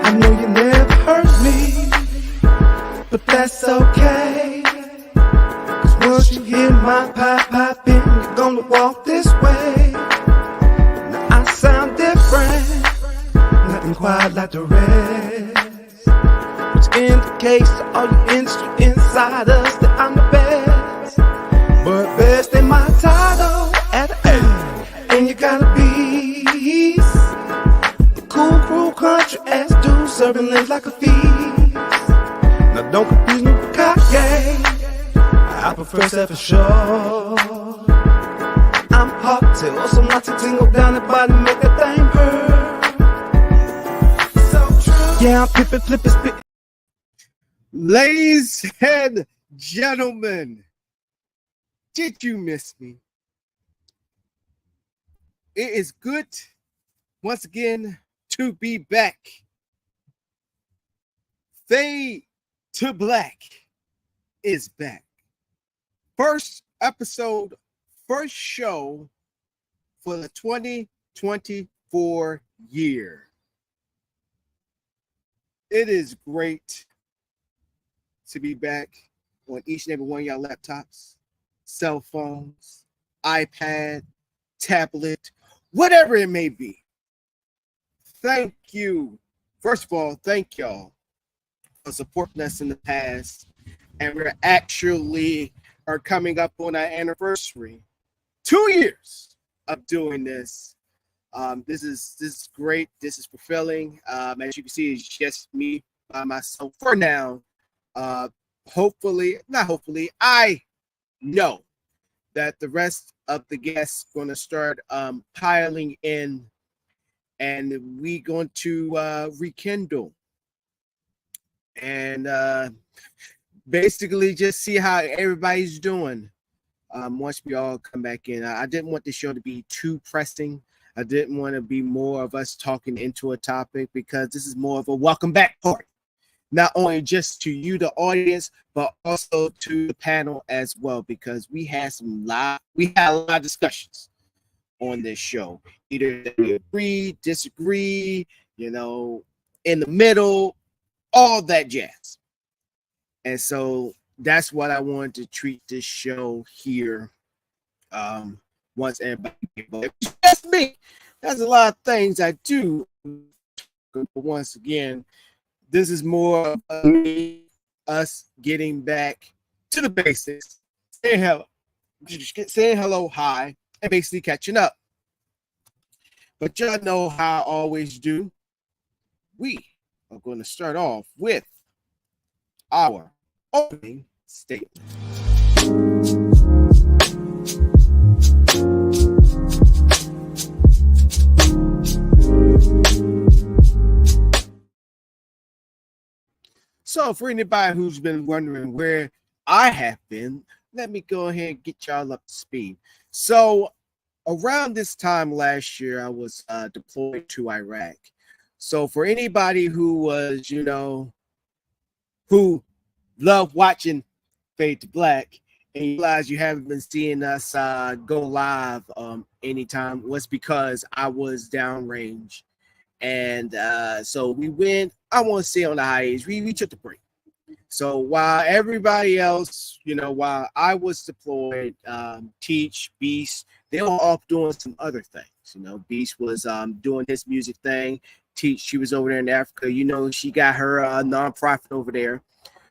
I know you never hurt me, but that's okay. Cause once you hear my poppin', you're gonna walk this way. Now I sound different, nothing quite like the rest, which indicates to all you industry insiders that I'm the best. But best in my title at the end, and you gotta be cool, cruel country ass dude serving limbs like a feast. Now don't confuse me with Kanye, I prefer self-assured. I'm hardtail, so my tingle down the body, make that thing hurt. So true. Yeah, I'm pippin', flippin', spit. Ladies and gentlemen, did you miss me? It is good once again to be back. Fade to Black is back. First episode, first show for the 2024 year. It is great to be back on each and every one of y'all laptops, cell phones, iPad, tablet, whatever it may be. Thank you. First of all, thank y'all for supporting us in the past. And we're actually are coming up on our anniversary. 2 years of doing this. This is great. This is fulfilling. As you can see, it's just me by myself for now. I know that the rest of the guests going to start piling in, and we going to rekindle and basically just see how everybody's doing once we all come back in. I didn't want the show to be too pressing. I didn't want to be more of us talking into a topic, because this is more of a welcome back party. Not only just to you, the audience, but also to the panel as well, because we had a lot of discussions on this show. Either we agree, disagree, in the middle, all that jazz. And so that's what I wanted to treat this show here. Once everybody, but that's me. There's a lot of things I do. But once again, this is more of us getting back to the basics, saying hello, hi, and basically catching up. But y'all know how I always do. We are going to start off with our opening statement. So for anybody who's been wondering where I have been, let me go ahead and get y'all up to speed. So around this time last year, I was deployed to Iraq. So for anybody who was, who loved watching Fade to Black, and you realize you haven't been seeing us go live anytime, was because I was downrange. And so we went, I want to say on the highs, we took the break. So while everybody else, while I was deployed, Teach, Beast, they were off doing some other things. Beast was doing his music thing. Teach, she was over there in Africa. She got her nonprofit over there.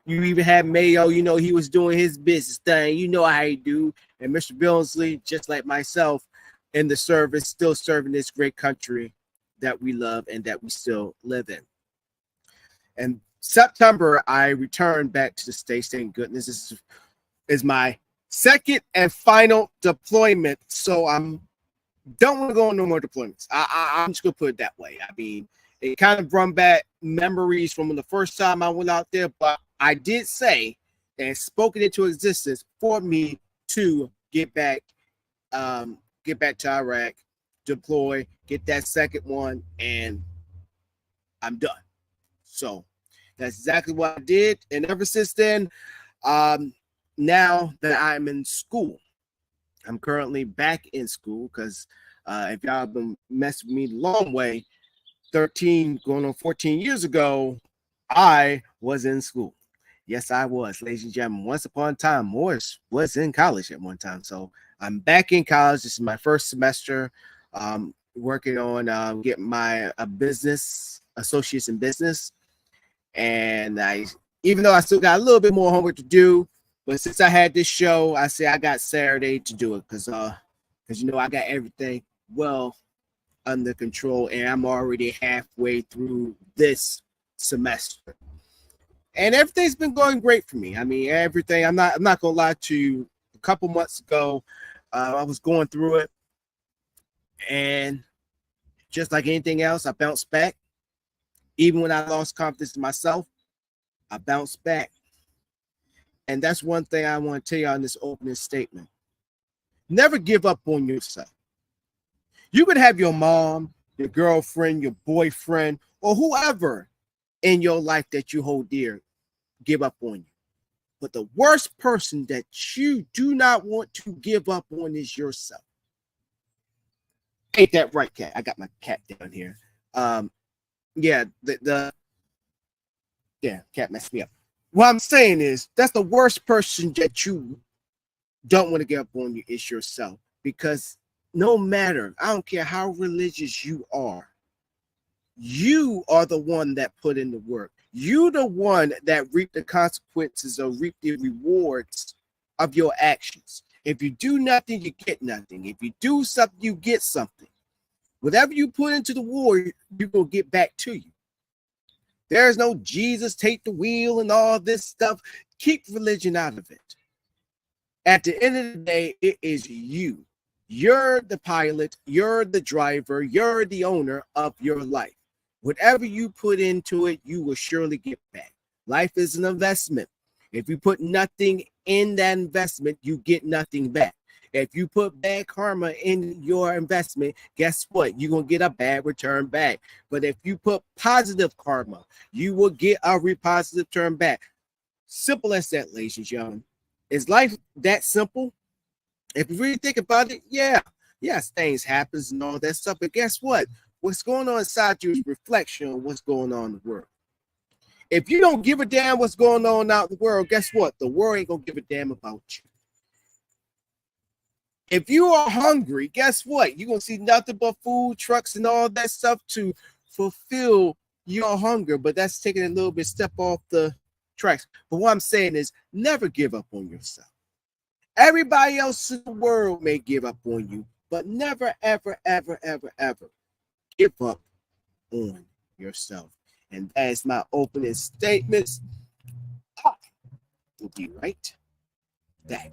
You even had Mayo, he was doing his business thing. You know how he do. And Mr. Billingsley, just like myself, in the service, still serving this great country that we love and that we still live in. And September, I returned back to the States. Thank goodness. This is my second and final deployment. So I'm don't want to go on no more deployments. I'm just gonna put it that way. I mean, it kind of brought back memories from the first time I went out there, but I did say and spoke it into existence for me to get back to Iraq, deploy, get that second one, and I'm done. So that's exactly what I did. And ever since then, now that I'm in school, I'm currently back in school because if y'all have been messing with me the long way, 13 going on 14 years ago, I was in school. Yes, I was, ladies and gentlemen. Once upon a time, Morris was in college at one time. So I'm back in college. This is my first semester. Working on getting my business associates in business. And even though I still got a little bit more homework to do, but since I had this show, I say I got Saturday to do it because I got everything well under control, and I'm already halfway through this semester. And everything's been going great for me. I mean, everything. I'm not gonna lie to you. A couple months ago, I was going through it, and just like anything else, I bounced back. Even when I lost confidence in myself, I bounced back. And that's one thing I want to tell you on this opening statement. Never give up on yourself. You could have your mom, your girlfriend, your boyfriend, or whoever in your life that you hold dear give up on you. But the worst person that you do not want to give up on is yourself. Ain't that right, cat? I got my cat down here. Cat messed me up. What I'm saying is that's the worst person that you don't want to give up on you is yourself. Because no matter, I don't care how religious you are the one that put in the work. You the one that reap the consequences or reap the rewards of your actions. If you do nothing, you get nothing. If you do something, you get something. Whatever you put into the war, you're going to get back to you. There's no Jesus take the wheel and all this stuff. Keep religion out of it. At the end of the day, it is you. You're the pilot. You're the driver. You're the owner of your life. Whatever you put into it, you will surely get back. Life is an investment. If you put nothing in that investment, you get nothing back. If you put bad karma in your investment, guess what? You're going to get a bad return back. But if you put positive karma, you will get a positive return back. Simple as that, ladies and gentlemen. Is life that simple? If you really think about it, yes, things happen and all that stuff. But guess what? What's going on inside you is reflection on what's going on in the world. If you don't give a damn what's going on out in the world, guess what? The world ain't going to give a damn about you. If you are hungry, guess what? You're going to see nothing but food trucks and all that stuff to fulfill your hunger. But that's taking a little bit step off the tracks. But what I'm saying is never give up on yourself. Everybody else in the world may give up on you, but never, ever, ever, ever, ever give up on yourself. And that is my opening statements. I will be right back.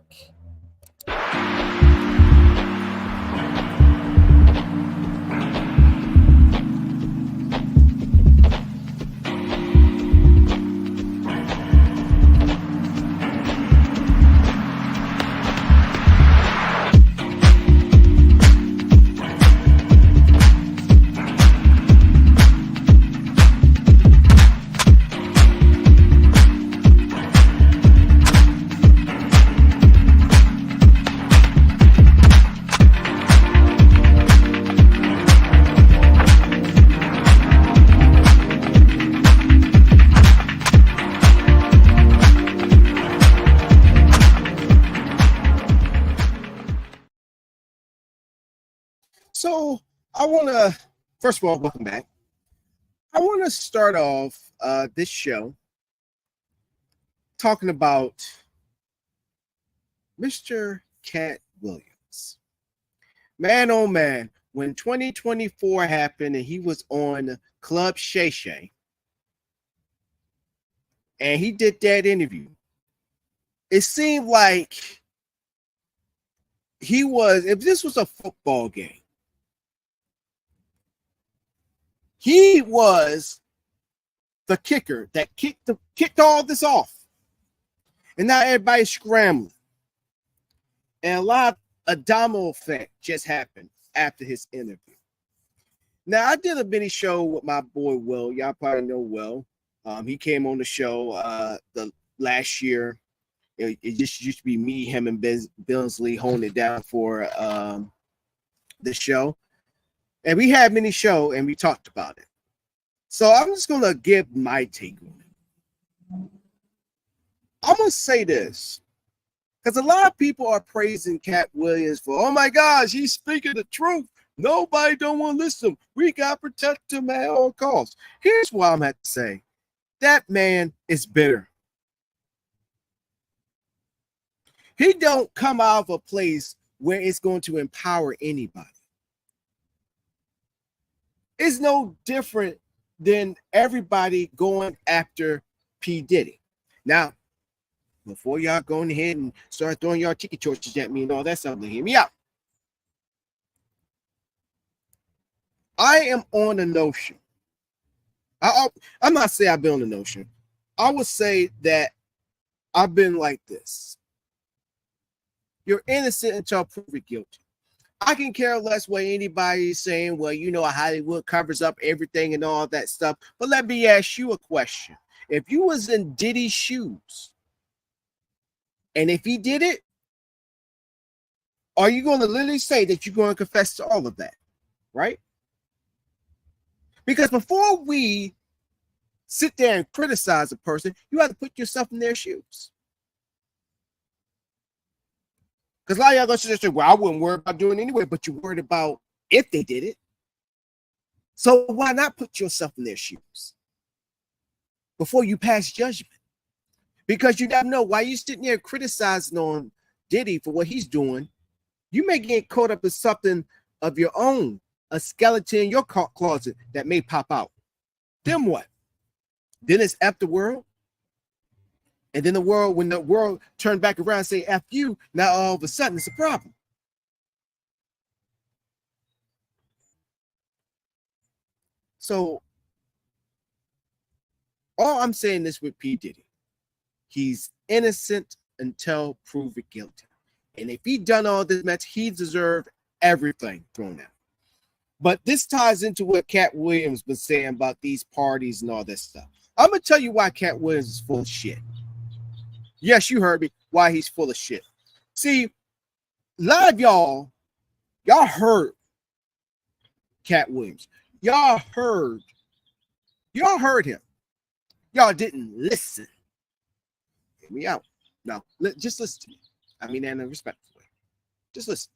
So I want to, first of all, welcome back. I want to start off this show talking about Mr. Cat Williams. Man, oh man, when 2024 happened and he was on Club Shay Shay, and he did that interview. It seemed like if this was a football game, he was the kicker that kicked all this off. And now everybody's scrambling. And a lot of domino effect just happened after his interview. Now, I did a mini show with my boy Will. Y'all probably know Will. He came on the show the last year. It just used to be me, him, and Billsley holding it down for the show. And we had mini show and we talked about it. So I'm just going to give my take on it. I'm going to say this, because a lot of people are praising Cat Williams for, oh my gosh, he's speaking the truth. Nobody don't want to listen. We got to protect him at all costs. Here's what I'm going to say. That man is bitter. He don't come out of a place where it's going to empower anybody. It's no different than everybody going after P. Diddy. Now, before y'all going ahead and start throwing y'all tiki torches at me and all that stuff, hear me out. I am on the notion. I'm not saying I've been on the notion. I would say that I've been like this. You're innocent until proven guilty. I can care less what anybody is saying. Well, you know, Hollywood covers up everything and all that stuff. But let me ask you a question. If you was in Diddy's shoes, and if he did it, are you going to literally say that you're going to confess to all of that? Right? Because before we sit there and criticize a person, you have to put yourself in their shoes. Because a lot of y'all going to say, well, I wouldn't worry about doing it anyway, but you're worried about if they did it. So why not put yourself in their shoes before you pass judgment? Because you never know. Why you sitting there criticizing on Diddy for what he's doing, you may get caught up in something of your own, a skeleton in your closet that may pop out. Then what? Then it's F the world. And then when the world turned back around and say F you, now all of a sudden it's a problem. So all I'm saying is with P. Diddy, he's innocent until proven guilty. And if he done all this mess, he deserved everything thrown at him. But this ties into what Cat Williams was saying about these parties and all that stuff. I'm going to tell you why Cat Williams is full of shit. Yes, you heard me. Why he's full of shit. See, a lot of y'all heard Cat Williams. Y'all heard him. Y'all didn't listen. Hear me out. No, just listen to me. I mean that in a respectful way. Just listen.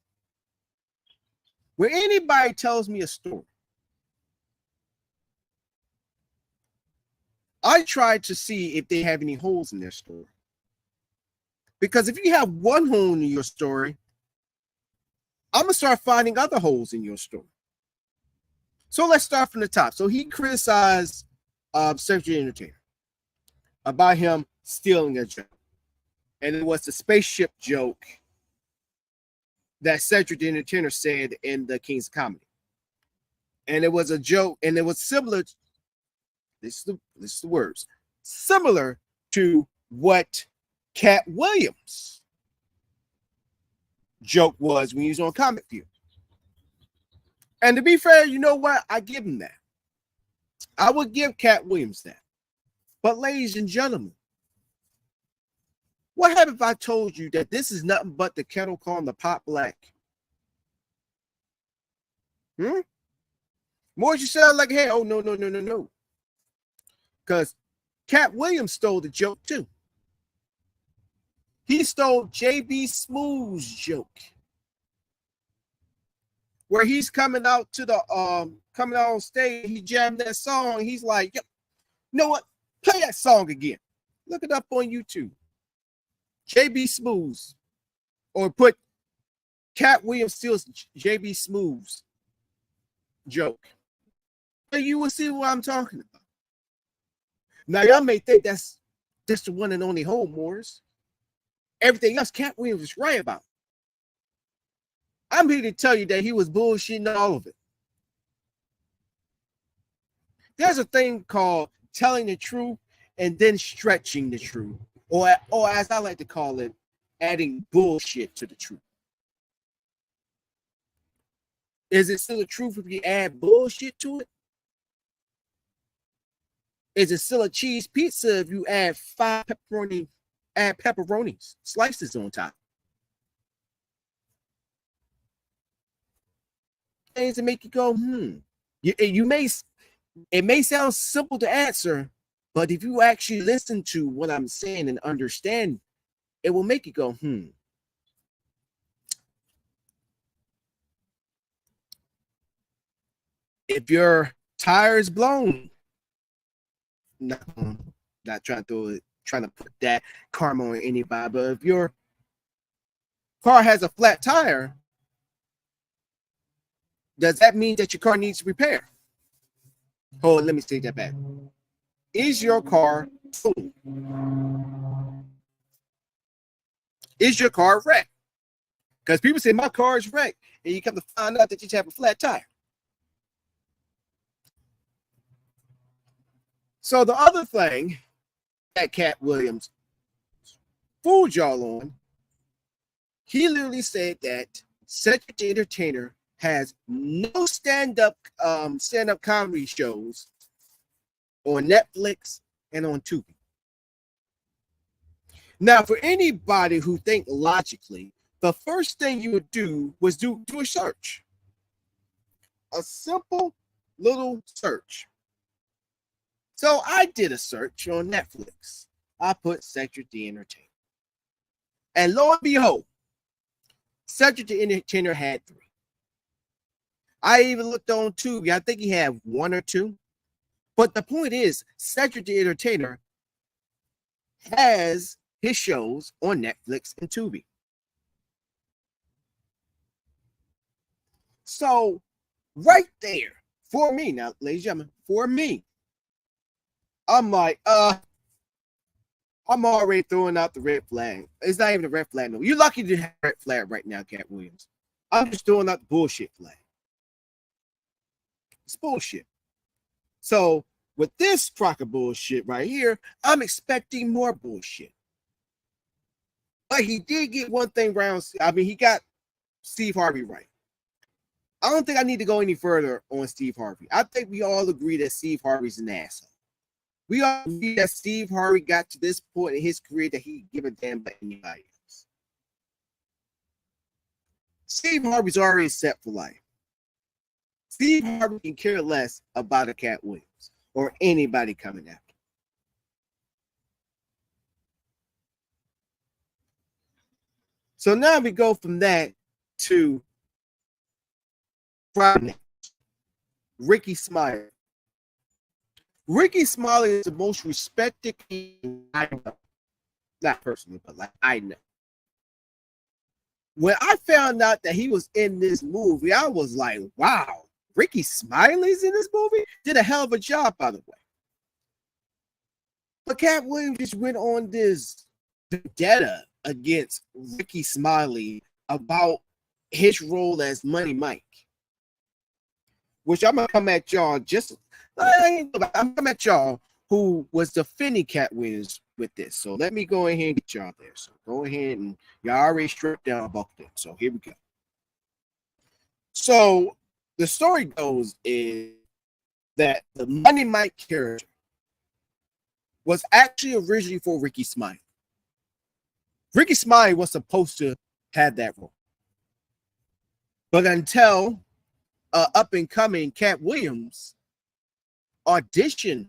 When anybody tells me a story, I try to see if they have any holes in their story. Because if you have one hole in your story, I'm going to start finding other holes in your story. So let's start from the top. So he criticized Cedric the Entertainer about him stealing a joke. And it was the spaceship joke that Cedric the Entertainer said in the King's Comedy. And it was a joke, and it was similar. This is the words. Similar to what Cat Williams' joke was when he was on Comic View. And to be fair, you know what? I give him that. I would give Cat Williams that. But ladies and gentlemen, what happened if I told you that this is nothing but the kettle calling the pot black? More you sound like, hey, oh, no. Because Cat Williams stole the joke too. He stole JB Smooth's joke, where he's coming out on stage, he jammed that song. He's like, yo, you know what? Play that song again. Look it up on YouTube. JB Smooth's, or put Cat Williams steals JB Smooth's joke. And you will see what I'm talking about. Now, y'all may think that's Just the one and only home, Morris. Everything else, Cat Williams was right about. I'm here to tell you that he was bullshitting all of it. There's a thing called telling the truth and then stretching the truth, or as I like to call it, adding bullshit to the truth. Is it still the truth if you add bullshit to it? Is it still a cheese pizza if you add pepperonis, slices on top? Things that make you go, It may sound simple to answer, but if you actually listen to what I'm saying and understand, it will make you go, If your tire is blown, not trying to put that karma on anybody, but if your car has a flat tire, does that mean that your car needs repair? Hold on, let me take that back. Is your car totaled? Is your car wrecked? Because people say my car is wrecked, and you come to find out that you just have a flat tire. So the other thing that Cat Williams fooled y'all on, he literally said that Cedric the Entertainer has no stand-up comedy shows on Netflix and on Tubi. Now, for anybody who think logically, the first thing you would do was do a search. A simple little search. So I did a search on Netflix. I put Cedric the Entertainer. And lo and behold, Cedric the Entertainer had 3. I even looked on Tubi. I think he had 1 or 2. But the point is, Cedric the Entertainer has his shows on Netflix and Tubi. So right there, for me, now, ladies and gentlemen, for me, I'm like, I'm already throwing out the red flag. It's not even a red flag. No, you're lucky to have a red flag right now, Cat Williams. I'm just throwing out the bullshit flag. It's bullshit. So with this crock of bullshit right here, I'm expecting more bullshit. But he did get one thing round. I mean, he got Steve Harvey right. I don't think I need to go any further on Steve Harvey. I think we all agree that Steve Harvey's an asshole. We all agree that Steve Harvey got to this point in his career that he give a damn about anybody else. Steve Harvey's already set for life. Steve Harvey can care less about a Cat Williams or anybody coming after. So now we go from that to Friday. Rickey Smiley. Rickey Smiley is the most respected I know. Not personally, but like I know. When I found out that he was in this movie, I was like, wow, Rickey Smiley's in this movie? Did a hell of a job, by the way. But Cat Williams just went on this vendetta against Rickey Smiley about his role as Money Mike. Which I'm going to come at y'all I'm coming at y'all who was defending Cat Williams with this. So let me go ahead and get y'all there. So go ahead and y'all already stripped down a bucket. So here we go. So the story goes is that the Money Mike character was actually originally for Rickey Smiley. Rickey Smiley was supposed to have that role. But until up and coming Cat Williams auditioned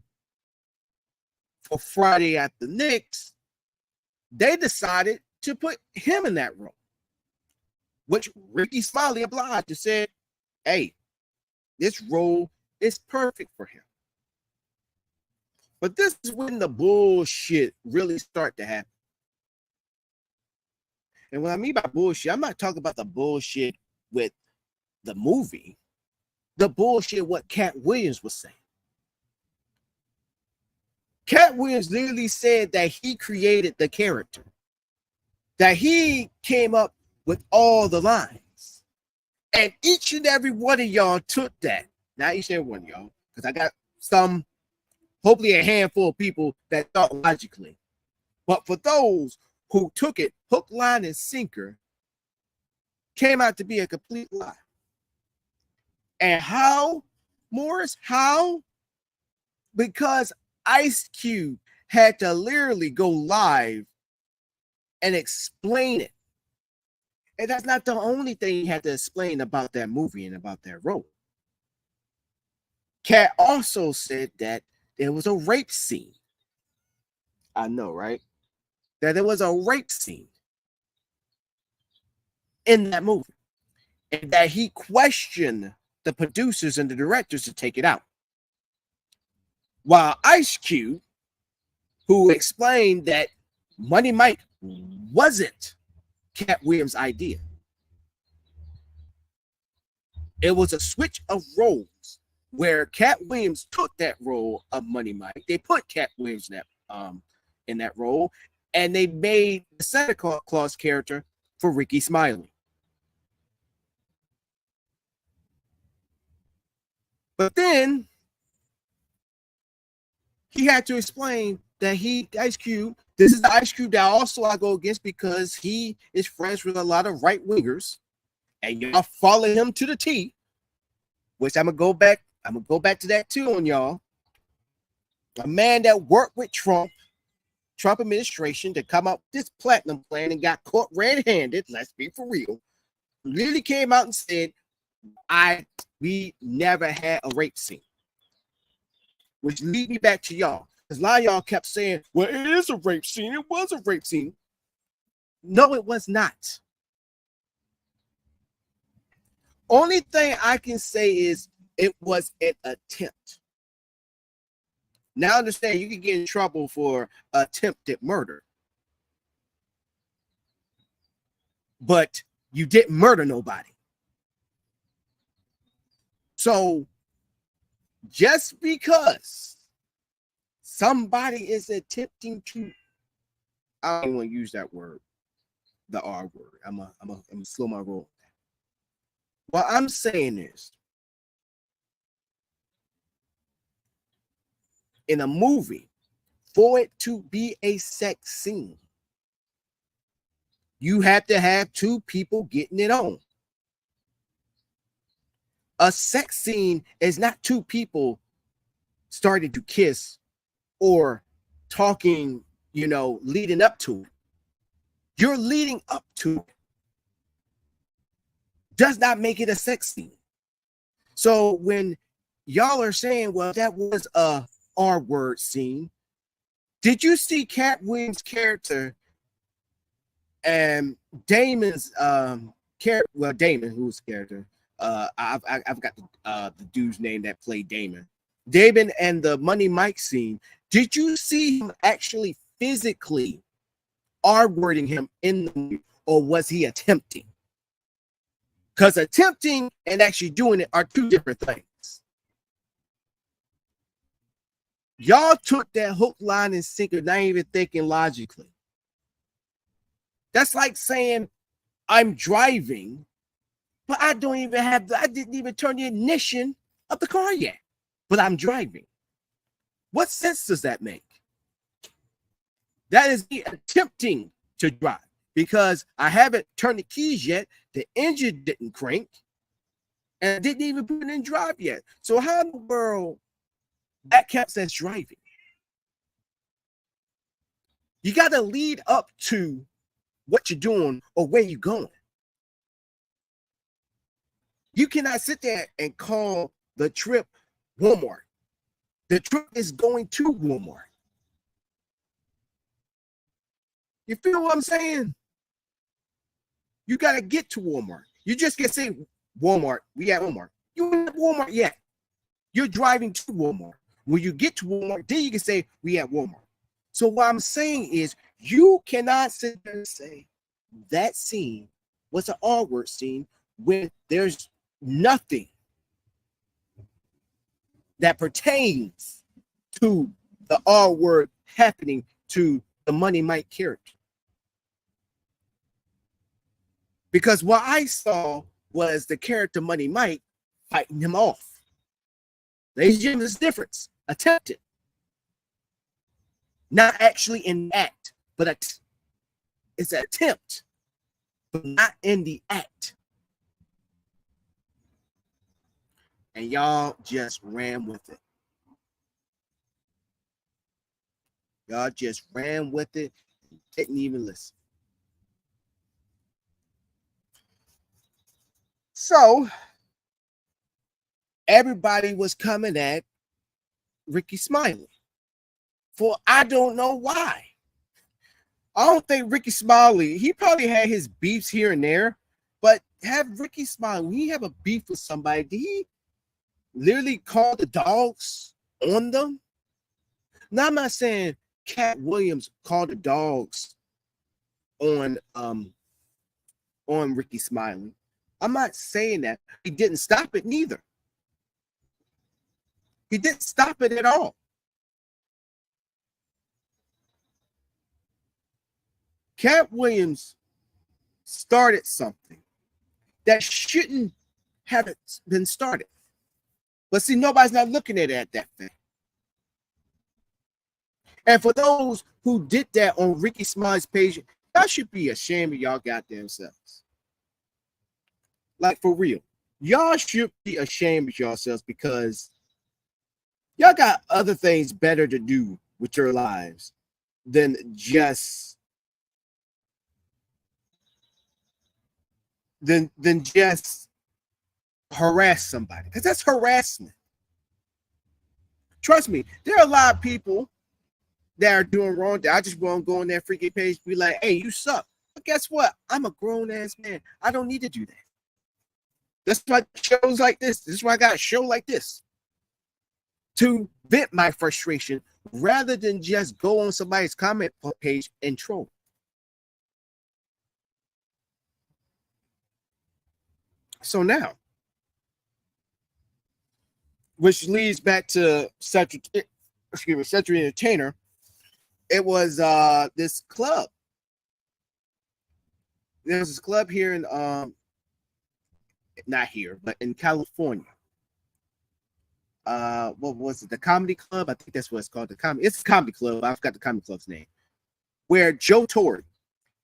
for Friday at the Knicks, they decided to put him in that role, which Rickey Smiley obliged and said, hey, this role is perfect for him. But this is when the bullshit really start to happen. And what I mean by bullshit, I'm not talking about the bullshit with the movie, the bullshit what Cat Williams was saying. Cat Williams literally said that he created the character, that he came up with all the lines. And each and every one of y'all took that. Not each and every one of y'all, because I got some, hopefully a handful of people that thought logically. But for those who took it hook, line, and sinker, came out to be a complete lie. And how, Morris? How? Because Ice Cube had to literally go live and explain it. And that's not the only thing he had to explain about that movie and about that role. Cat also said that there was a rape scene. I know, right? That there was a rape scene in that movie. And that he questioned the producers and the directors to take it out. While Ice Cube, who explained that Money Mike wasn't Cat Williams' idea. It was a switch of roles where Cat Williams took that role of Money Mike. They put Cat Williams in that role, and they made the Santa Claus character for Ricky Smiley. But then he had to explain that Ice Cube, this is the Ice Cube that also I go against because he is friends with a lot of right wingers, and y'all follow him to the T, which I'm gonna go back to that too on y'all. A man that worked with Trump administration to come up with this platinum plan and got caught red-handed. Let's be for real. Really came out and said, we never had a rape scene. Which lead me back to y'all. Because a lot of y'all kept saying, well, it is a rape scene. It was a rape scene. No, it was not. Only thing I can say is it was an attempt. Now understand, you can get in trouble for attempted murder. But you didn't murder nobody. So just because somebody is attempting to, I don't want to use that word, the R word. I'm gonna slow my roll. What I'm saying is, in a movie, for it to be a sex scene, you have to have two people getting it on. A sex scene is not two people starting to kiss or talking, leading up to it. You're leading up to it. Does not make it a sex scene. So when y'all are saying, well, that was a R-word scene, did you see Cat Williams' character and Damon's character? Well, Damon, who's character? I've got the dude's name that played Damon. Damon and the Money Mike scene. Did you see him actually physically R-wording him in the movie, or was he attempting? Because attempting and actually doing it are two different things. Y'all took that hook, line, and sinker, not even thinking logically. That's like saying I'm driving, but I didn't even turn the ignition of the car yet, but I'm driving. What sense does that make? That is me attempting to drive because I haven't turned the keys yet. The engine didn't crank and I didn't even put it in drive yet. So how in the world that counts as driving? You got to lead up to what you're doing or where you're going. You cannot sit there and call the trip Walmart. The trip is going to Walmart. You feel what I'm saying? You got to get to Walmart. You just can't say Walmart. We at Walmart. You ain't at Walmart yet. You're driving to Walmart. When you get to Walmart, then you can say we at Walmart. So what I'm saying is you cannot sit there and say that scene was an R-word scene when there's nothing that pertains to the R word happening to the Money Mike character. Because what I saw was the character Money Mike fighting him off. Ladies and gentlemen, there's a difference. Attempted. Not actually in the act, but it's an attempt, but not in the act. And y'all just ran with it. Y'all just ran with it, didn't even listen. So everybody was coming at Rickey Smiley for I don't know why. I don't think Rickey Smiley, he probably had his beefs here and there, but have Rickey Smiley, when he have a beef with somebody, did he literally call the dogs on them? Now, I'm not saying Cat Williams called the dogs on Rickey Smiley. I'm not saying that. He didn't stop it neither. He didn't stop it at all. Cat Williams started something that shouldn't have been started. But see, nobody's not looking at it at that fact. And for those who did that on Rickey Smiley's page, y'all should be ashamed of y'all goddamn selves. Like, for real. Y'all should be ashamed of yourselves because y'all got other things better to do with your lives than just harass somebody, because that's harassment. Trust me, there are a lot of people that are doing wrong. I just want to go on that freaking page, be like, hey, you suck. But guess what? I'm a grown-ass man. I don't need to do that. That's why shows like this. This is why I got a show like this. To vent my frustration rather than just go on somebody's comment page and troll. So now, which leads back to Central Entertainer. It was this club. There's this club here in not here, but in California. What was it? The Comedy Club? I think that's what it's called. It's a comedy club. I forgot the comedy club's name. Where Joe Torre,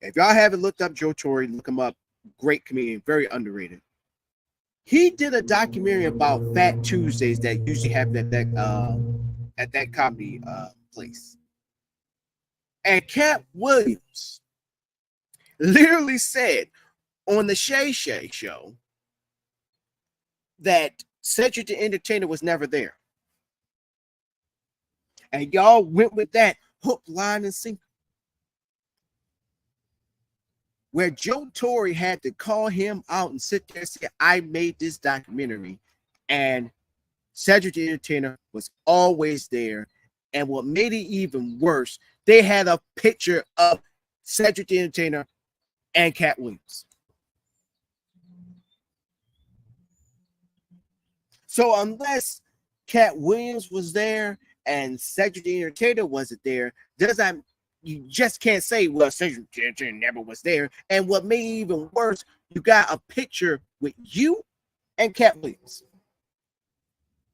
if y'all haven't looked up Joe Torre, look him up. Great comedian, very underrated. He did a documentary about Fat Tuesdays that usually happen at that comedy place. And Cat Williams literally said on the Shay Shay show that Cedric the Entertainer was never there. And y'all went with that hook, line, and sinker. Where Joe Torre had to call him out and sit there and say, I made this documentary. And Cedric the Entertainer was always there. And what made it even worse, they had a picture of Cedric the Entertainer and Cat Williams. So unless Cat Williams was there and Cedric the Entertainer wasn't there, you just can't say, well, Cedric the Entertainer never was there. And what made it even worse, you got a picture with you and Cat Williams.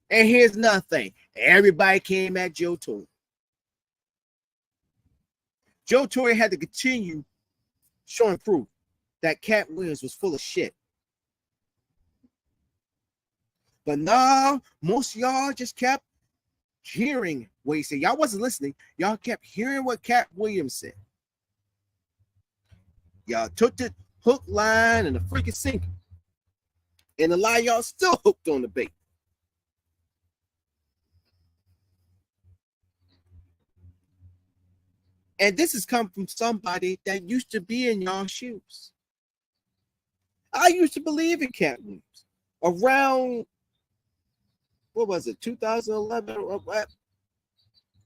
And here's another thing. Everybody came at Joe Torre. Joe Torre had to continue showing proof that Cat Williams was full of shit. But nah, most of y'all just kept hearing what he said. Y'all wasn't listening. Y'all kept hearing what Cat Williams said. Y'all took the hook, line, and the freaking sinker. And a lot of y'all still hooked on the bait. And this has come from somebody that used to be in y'all's shoes. I used to believe in Cat Williams. Around, what was it, 2011?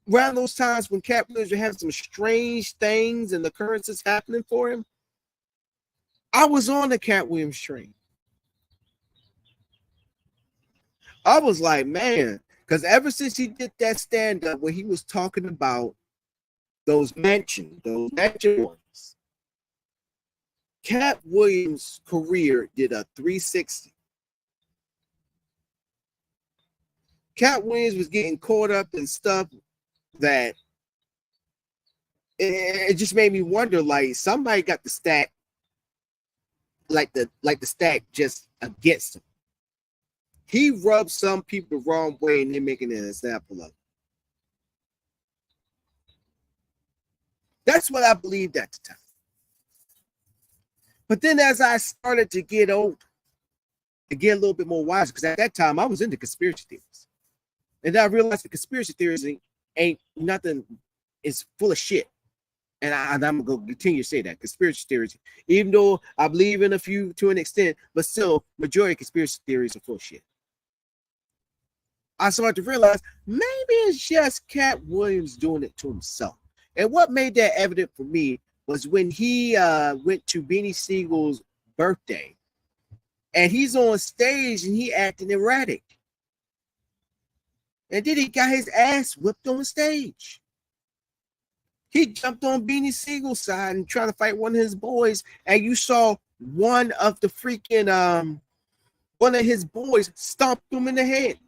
Around those times when Cat Williams would have some strange things and occurrences happening for him, I was on the Cat Williams train. I was like, man, Because ever since he did that stand-up where he was talking about those mansion ones, Cat Williams' career did a 360. Cat Williams was getting caught up in stuff that it just made me wonder, like somebody got the stack, like the stack just against him. He rubbed some people the wrong way and they're making an example of it. That's what I believed at the time. But then as I started to get old, to get a little bit more wise, because at that time I was into conspiracy theories. And I realized the conspiracy theories ain't nothing, it's full of shit. And I'm going to continue to say that conspiracy theories, even though I believe in a few to an extent, but still, majority of conspiracy theories are full of shit. I started to realize maybe it's just Cat Williams doing it to himself. And what made that evident for me was when he went to Beanie Siegel's birthday, and he's on stage and he acting erratic. And then he got his ass whipped on stage. He jumped on Beanie Siegel's side and tried to fight one of his boys, and you saw one of the freaking one of his boys stomp him in the head.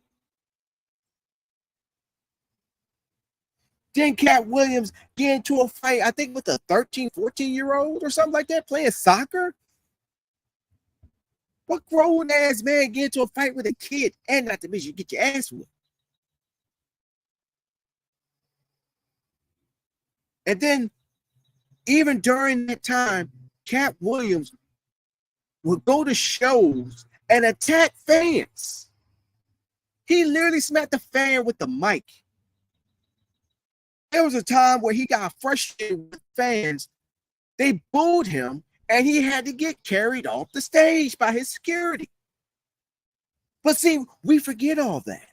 Then Cat Williams get into a fight, I think with a 13, 14-year-old or something like that, playing soccer. What grown ass man get into a fight with a kid, and not to mention you get your ass whipped? And then, even during that time, Cat Williams would go to shows and attack fans. He literally smacked the fan with the mic. There was a time where he got frustrated with fans. They booed him, and he had to get carried off the stage by his security. But see, we forget all that.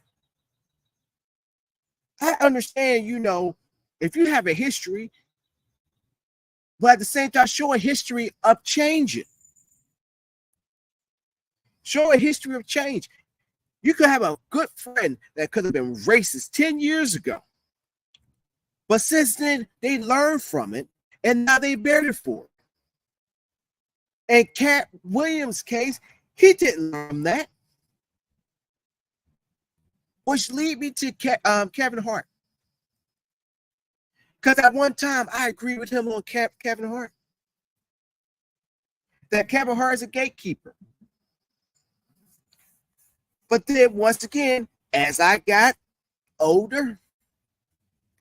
I understand, if you have a history, but at the same time, show a history of changing. Show a history of change. You could have a good friend that could have been racist 10 years ago. But since then, they learned from it, and now they bear it for it. In Cat Williams' case, he didn't learn that. Which lead me to Kevin Hart. Because at one time, I agreed with him on Kevin Hart. That Kevin Hart is a gatekeeper. But then, once again, as I got older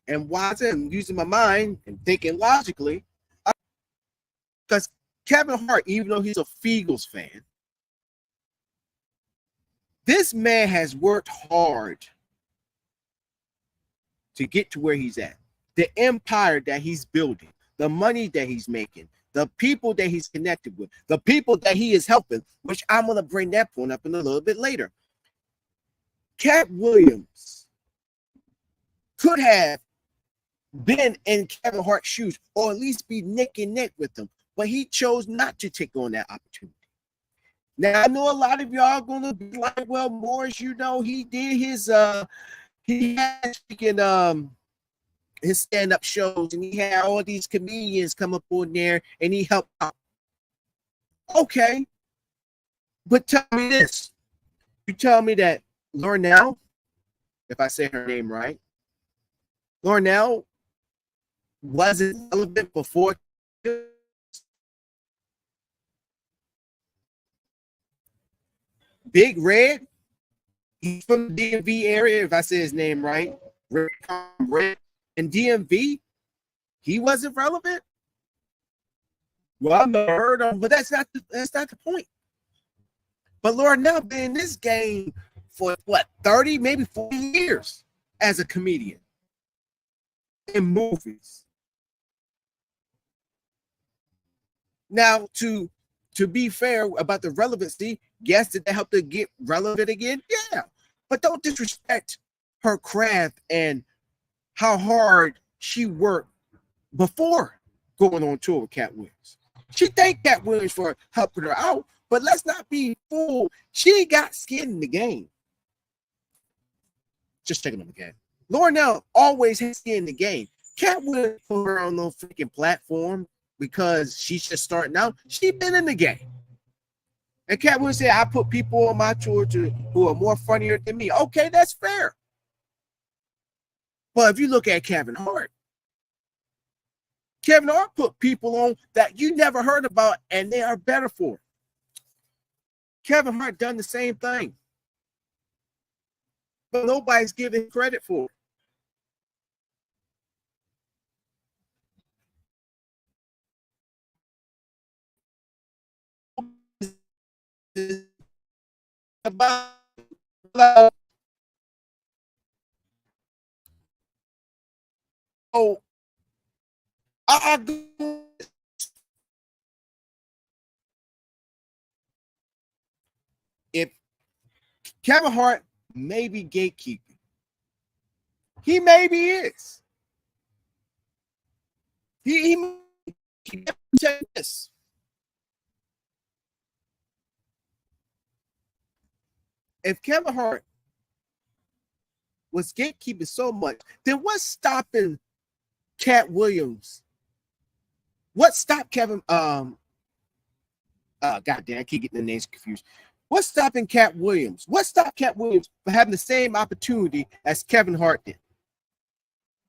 and wiser and using my mind and thinking logically, because Kevin Hart, even though he's a Eagles fan, this man has worked hard to get to where he's at. The empire that he's building, the money that he's making, the people that he's connected with, the people that he is helping, which I'm going to bring that point up in a little bit later. Cat Williams could have been in Kevin Hart's shoes, or at least be neck and neck with him, but he chose not to take on that opportunity. Now, I know a lot of y'all are going to be like, well, Morris, he did his, he had his stand-up shows, and he had all these comedians come up on there, and he helped out. Okay. But tell me this. You tell me that Lornell, if I say her name right, Lornell wasn't relevant before. Big Red, he's from the DMV area, if I say his name right. Red in DMV, he wasn't relevant. Well, I've never heard of him, but that's not the point. But Lornell been in this game for 30, maybe 40 years as a comedian in movies. Now, to be fair about the relevancy, yes, did that help to get relevant again? Yeah. But don't disrespect her craft and how hard she worked before going on tour with Cat Williams. She thanked Cat Williams for helping her out, but let's not be fooled. She got skin in the game. Just checking on the game. L'Oreal always has to be in the game. Cat wouldn't put her on no freaking platform because she's just starting out. She's been in the game. And Cat would say, I put people on my tour who are more funnier than me. Okay, that's fair. But if you look at Kevin Hart put people on that you never heard about, and they are better for it. Kevin Hart done the same thing. But nobody's giving credit for it. About oh, if Kevin Hart may be gatekeeping, he maybe is. He this. If Kevin Hart was gatekeeping so much, then what's stopping Cat Williams? What stopped Kevin? Goddamn, I keep getting the names confused. What's stopping Cat Williams? What stopped Cat Williams from having the same opportunity as Kevin Hart did?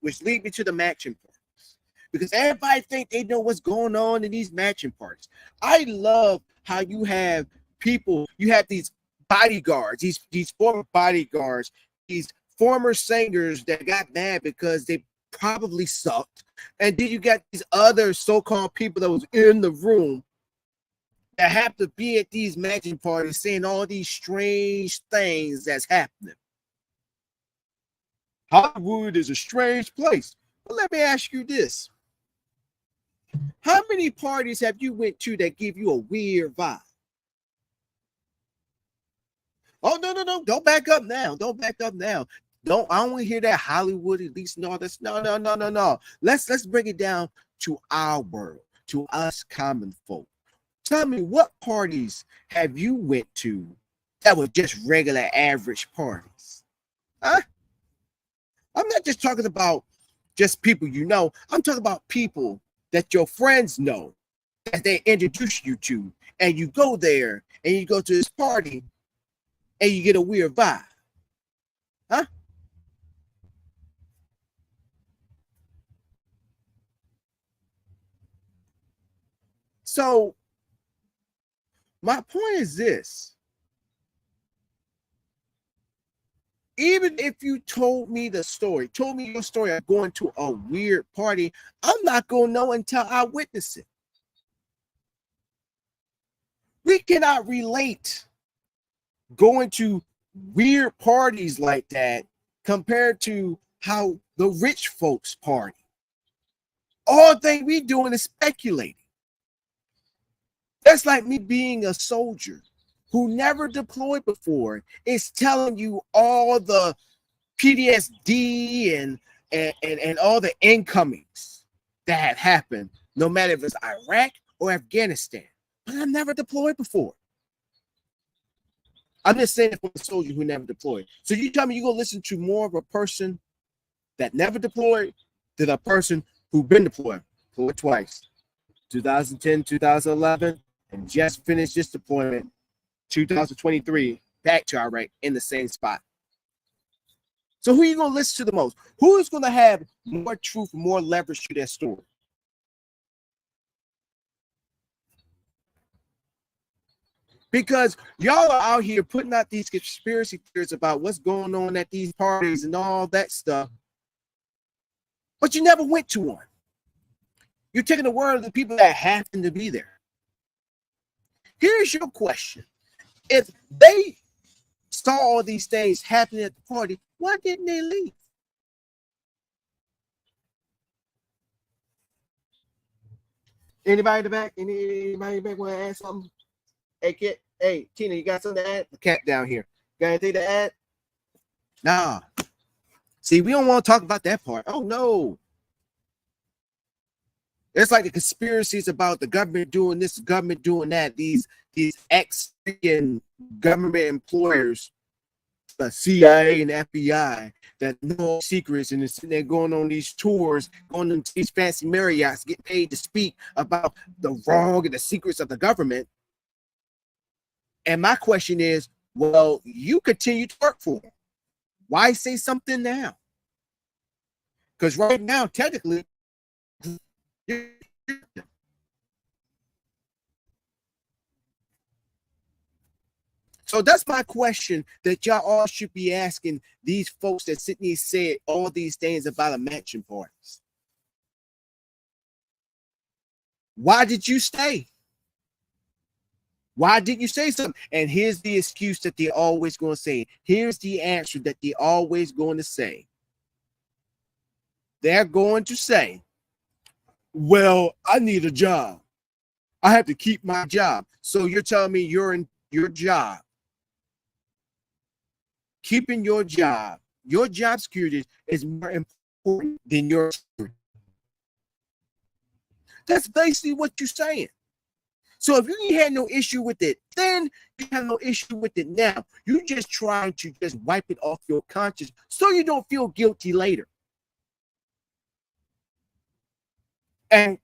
Which lead me to the matching parties. Because everybody think they know what's going on in these matching parties. I love how you have people, you have these bodyguards, these former bodyguards, these former singers that got mad because they probably sucked. And then you got these other so-called people that was in the room that have to be at these matching parties saying all these strange things that's happening. Hollywood is a strange place. But let me ask you this. How many parties have you went to that give you a weird vibe? Oh, no. Don't back up now. I don't want to hear that Hollywood at least and all this. No. Let's bring it down to our world, to us common folk. Tell me, what parties have you went to that were just regular average parties? Huh? I'm not just talking about just people you know. I'm talking about people that your friends know, that they introduce you to, and you go there and you go to this party and you get a weird vibe. Huh? So my point is this. Even if you told me your story of going to a weird party, I'm not going to know until I witness it. We cannot relate going to weird parties like that compared to how the rich folks party. All thing we doing is speculating. That's like me being a soldier who never deployed before is telling you all the PTSD and all the incomings that have happened, no matter if it's Iraq or Afghanistan. But I've never deployed before. I'm just saying it for a soldier who never deployed. So you tell me you're going to listen to more of a person that never deployed than a person who's been deployed twice. 2010, 2011, and just finished this deployment, 2023, back to Iraq in the same spot. So who are you going to listen to the most? Who is going to have more truth, more leverage to their story? Because y'all are out here putting out these conspiracy theories about what's going on at these parties and all that stuff, but you never went to one. You're taking the word of the people that happen to be there. Here's your question. If they saw all these things happening at the party, why didn't they leave? Anybody in the back? Anybody in the back want to add something? Hey, kid. Hey, Tina, you got something to add? The cat down here. Got anything to add? Nah. See, we don't want to talk about that part. Oh, no. It's like the conspiracies about the government doing this, government doing that. These ex-government employers the CIA and FBI that know secrets and is sitting there going on these tours, going to these fancy Marriotts, get paid to speak about the wrong and the secrets of the government. And my question is, well, you continue to work for them. Why say something now? Because right now, technically, so that's my question that y'all all should be asking these folks that Sydney said all these things about a mansion parties. Why did you stay? Why didn't you say something? And here's the excuse that they're always going to say. Here's the answer that they're always going to say. They're going to say, well, I need a job. I have to keep my job. So you're telling me you're in your job. Keeping your job security is more important than your security. That's basically what you're saying. So if you had no issue with it, then you have no issue with it now. You're just trying to just wipe it off your conscience so you don't feel guilty later. And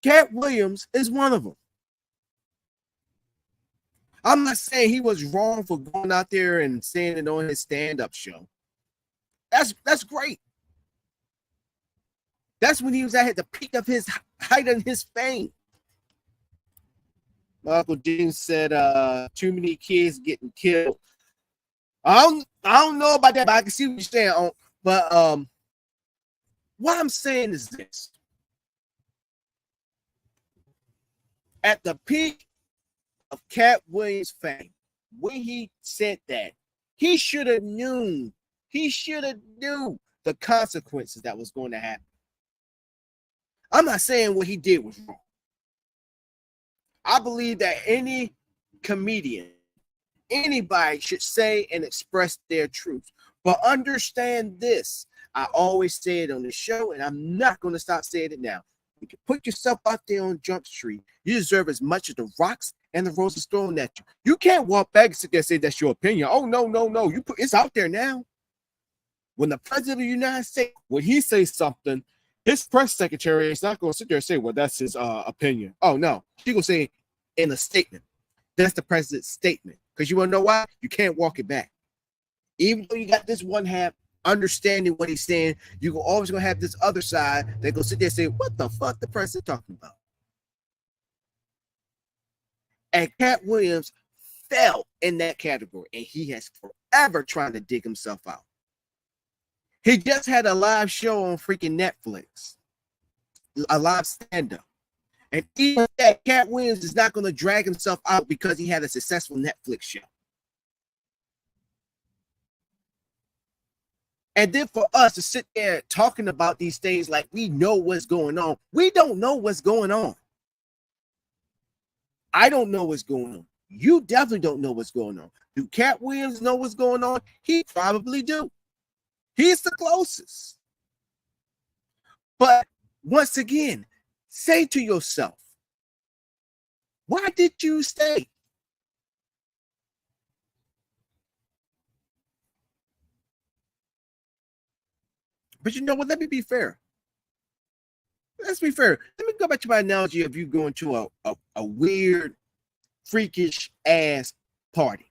Cat Williams is one of them. I'm not saying he was wrong for going out there and saying it on his stand-up show. That's great. That's when he was at the peak of his height and his fame. Michael James said, too many kids getting killed. I don't know about that, but I can see what you're saying. But what I'm saying is this. At the peak of Cat Williams' fame, when he said that, he should have known. He should have knew the consequences that was going to happen. I'm not saying what he did was wrong. I believe that any comedian, anybody should say and express their truth. But understand this. I always say it on the show, and I'm not going to stop saying it now. You can put yourself out there on Jump Street. You deserve as much as the rocks and the roses thrown at you. You can't walk back and sit there and say that's your opinion. Oh, no. It's out there now. When the president of the United States, when he says something, his press secretary is not going to sit there and say, well, that's his opinion. Oh, no. She's going to say in a statement. That's the president's statement. Because you want to know why? You can't walk it back. Even though you got this one half understanding what he's saying, you're always going to have this other side that go sit there and say, what the fuck the president talking about? And Cat Williams fell in that category, and he has forever trying to dig himself out. He just had a live show on freaking Netflix, a live stand-up. And even that, Cat Williams is not going to drag himself out because he had a successful Netflix show. And then for us to sit there talking about these things like we know what's going on, we don't know what's going on. I don't know what's going on. You definitely don't know what's going on. Do Cat Williams know what's going on? He probably do. He's the closest. But once again, say to yourself, why did you stay? But you know what? Let me be fair. Let's be fair. Let me go back to my analogy of you going to a weird, freakish ass party.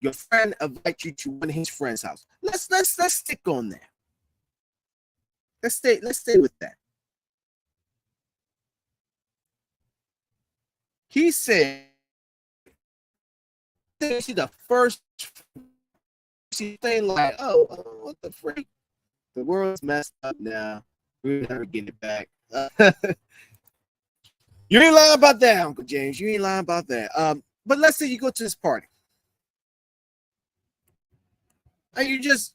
Your friend invites you to one of his friend's house. Let's stick on that. Let's stay with that. He said, "See the first thing like, oh, what the freak? The world's messed up now. We'll never get it back." You ain't lying about that, Uncle James. You ain't lying about that. But let's say you go to this party. And you just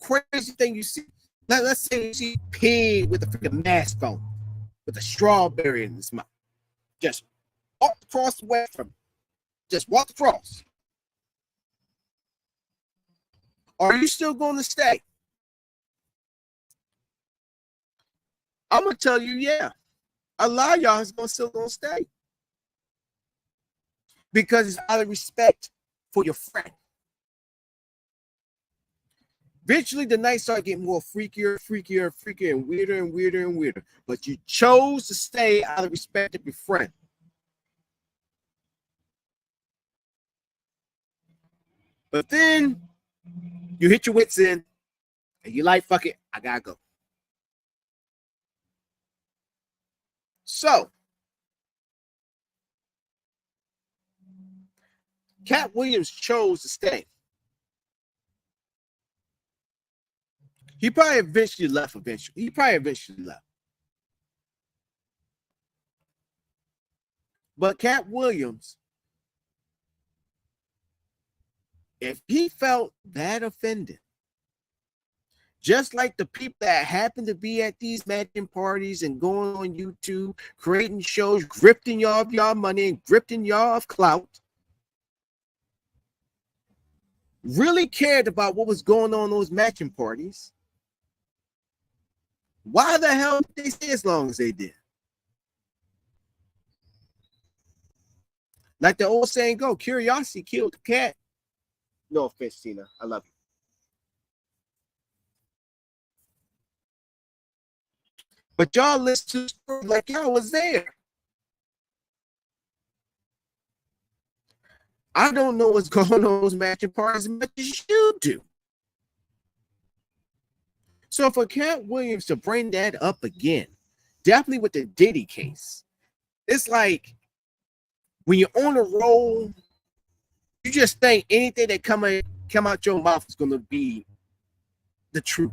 crazy thing you see. Let's say you see Pig with a freaking mask on, with a strawberry in his mouth. Just walk across the way from him. Just walk across. Are you still going to stay? I'm going to tell you, yeah. A lot of y'all is still going to stay. Because it's out of respect for your friend. Eventually, the night started getting more freakier, and weirder. But you chose to stay out of respect of your friend. But then you hit your wits end, and you're like, fuck it, I gotta go. So, Katt Williams chose to stay. He probably eventually left. But Katt Williams, if he felt that offended, just like the people that happen to be at these matching parties and going on YouTube, creating shows, grifting y'all of y'all money and grifting y'all of clout, really cared about what was going on those matching parties, why the hell did they stay as long as they did? Like the old saying go, curiosity killed the cat. No offense, Tina. I love you. But y'all listen to the story like y'all was there. I don't know what's going on those matching parties as much as you do. So for Katt Williams to bring that up again, definitely with the Diddy case, it's like when you're on a roll, you just think anything that come out your mouth is going to be the truth.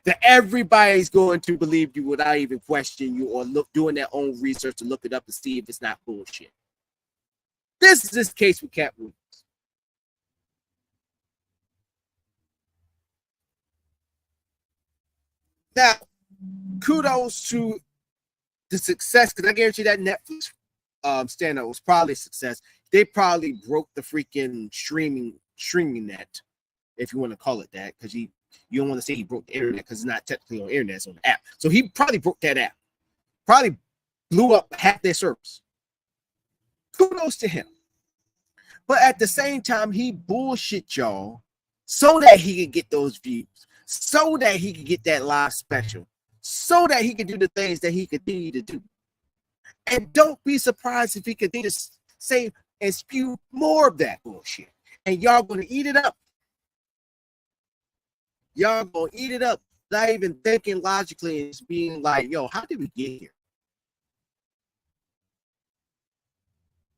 That everybody's going to believe you without even questioning you or doing their own research to look it up to see if it's not bullshit. This is this case with Katt Williams. Now, kudos to the success, because I guarantee that Netflix stand-up was probably a success. They probably broke the freaking streaming net, if you want to call it that, because you don't want to say he broke the internet because it's not technically on the internet, it's on the app. So he probably broke that app. Probably blew up half their servers. Kudos to him. But at the same time, he bullshit y'all so that he could get those views, so that he could get that live special, so that he could do the things that he continue to do. And don't be surprised if he continue to say and spew more of that bullshit. And y'all gonna eat it up. Y'all gonna eat it up, not even thinking logically and being like, yo, how did we get here?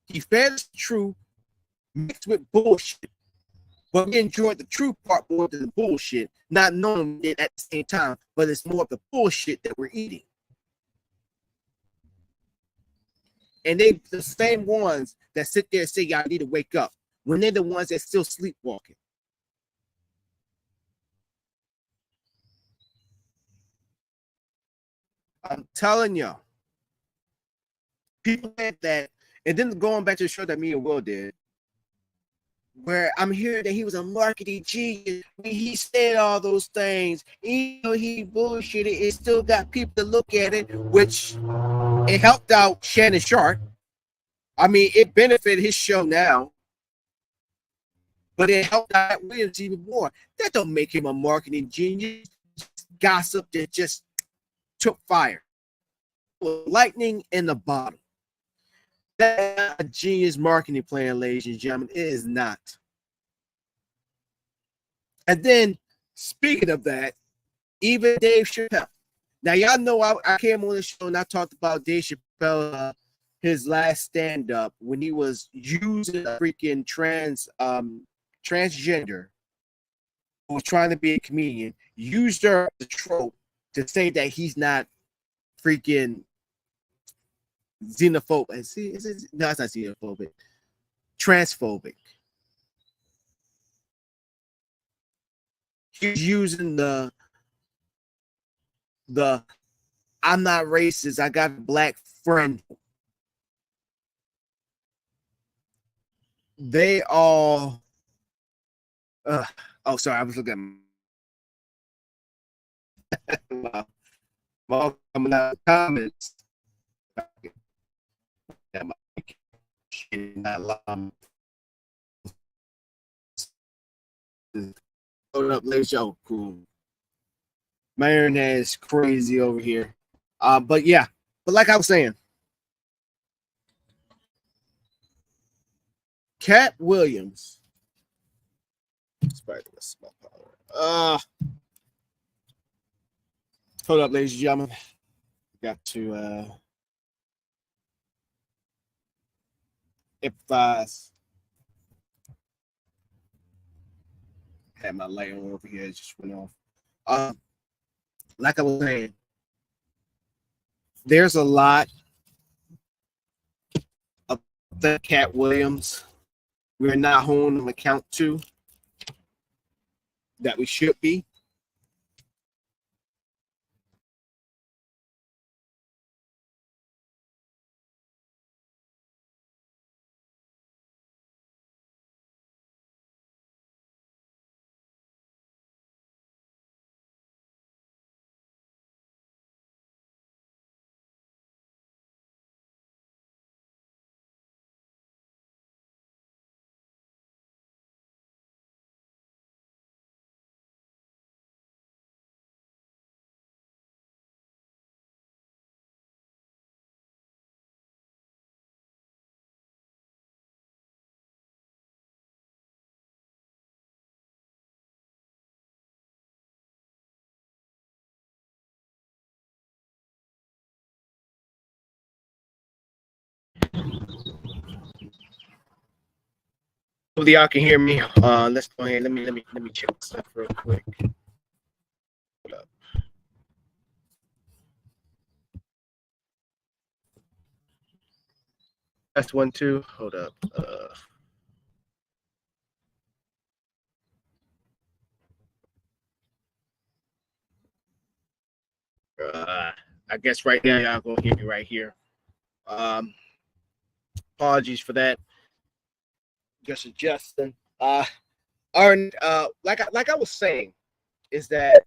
He fed us the truth mixed with bullshit. But we enjoyed the true part more than the bullshit, not knowing it at the same time, but it's more of the bullshit that we're eating. And they the same ones that sit there and say y'all need to wake up when they're the ones that still sleepwalking. I'm telling y'all, people said that, and then going back to the show that me and Will did, where I'm hearing that he was a marketing genius. He said all those things. Even though he bullshitted, it still got people to look at it, which it helped out Shannon Sharpe. I mean, it benefited his show now, but it helped out Williams even more. That don't make him a marketing genius. Gossip that just took fire. Lightning in the bottle. That's a genius marketing plan, ladies and gentlemen. It is not. And then, speaking of that, even Dave Chappelle. Now, y'all know I came on the show and I talked about Dave Chappelle, his last stand-up, when he was using a freaking transgender who was trying to be a comedian, used her as a trope to say that he's not freaking xenophobic. No, it's not xenophobic. Transphobic. He's using the I'm not racist, I got a black friend. They all oh sorry, I was looking at all coming out of the comments. Not Hold up, ladies. Yo, cool. My internet is crazy over here. But yeah, but like I was saying, Cat Williams. Hold up, ladies and gentlemen. Got to improvise. Had my light on over here, it just went off. Like I was saying, there's a lot of the Cat Williams we're not holding an account to that we should be. Hopefully y'all can hear me. Let's go ahead. Let me check stuff real quick. Hold up. That's 1, 2. Hold up. I guess right now y'all gonna hear me right here. Apologies for that. Just adjusting. Like I was saying, is that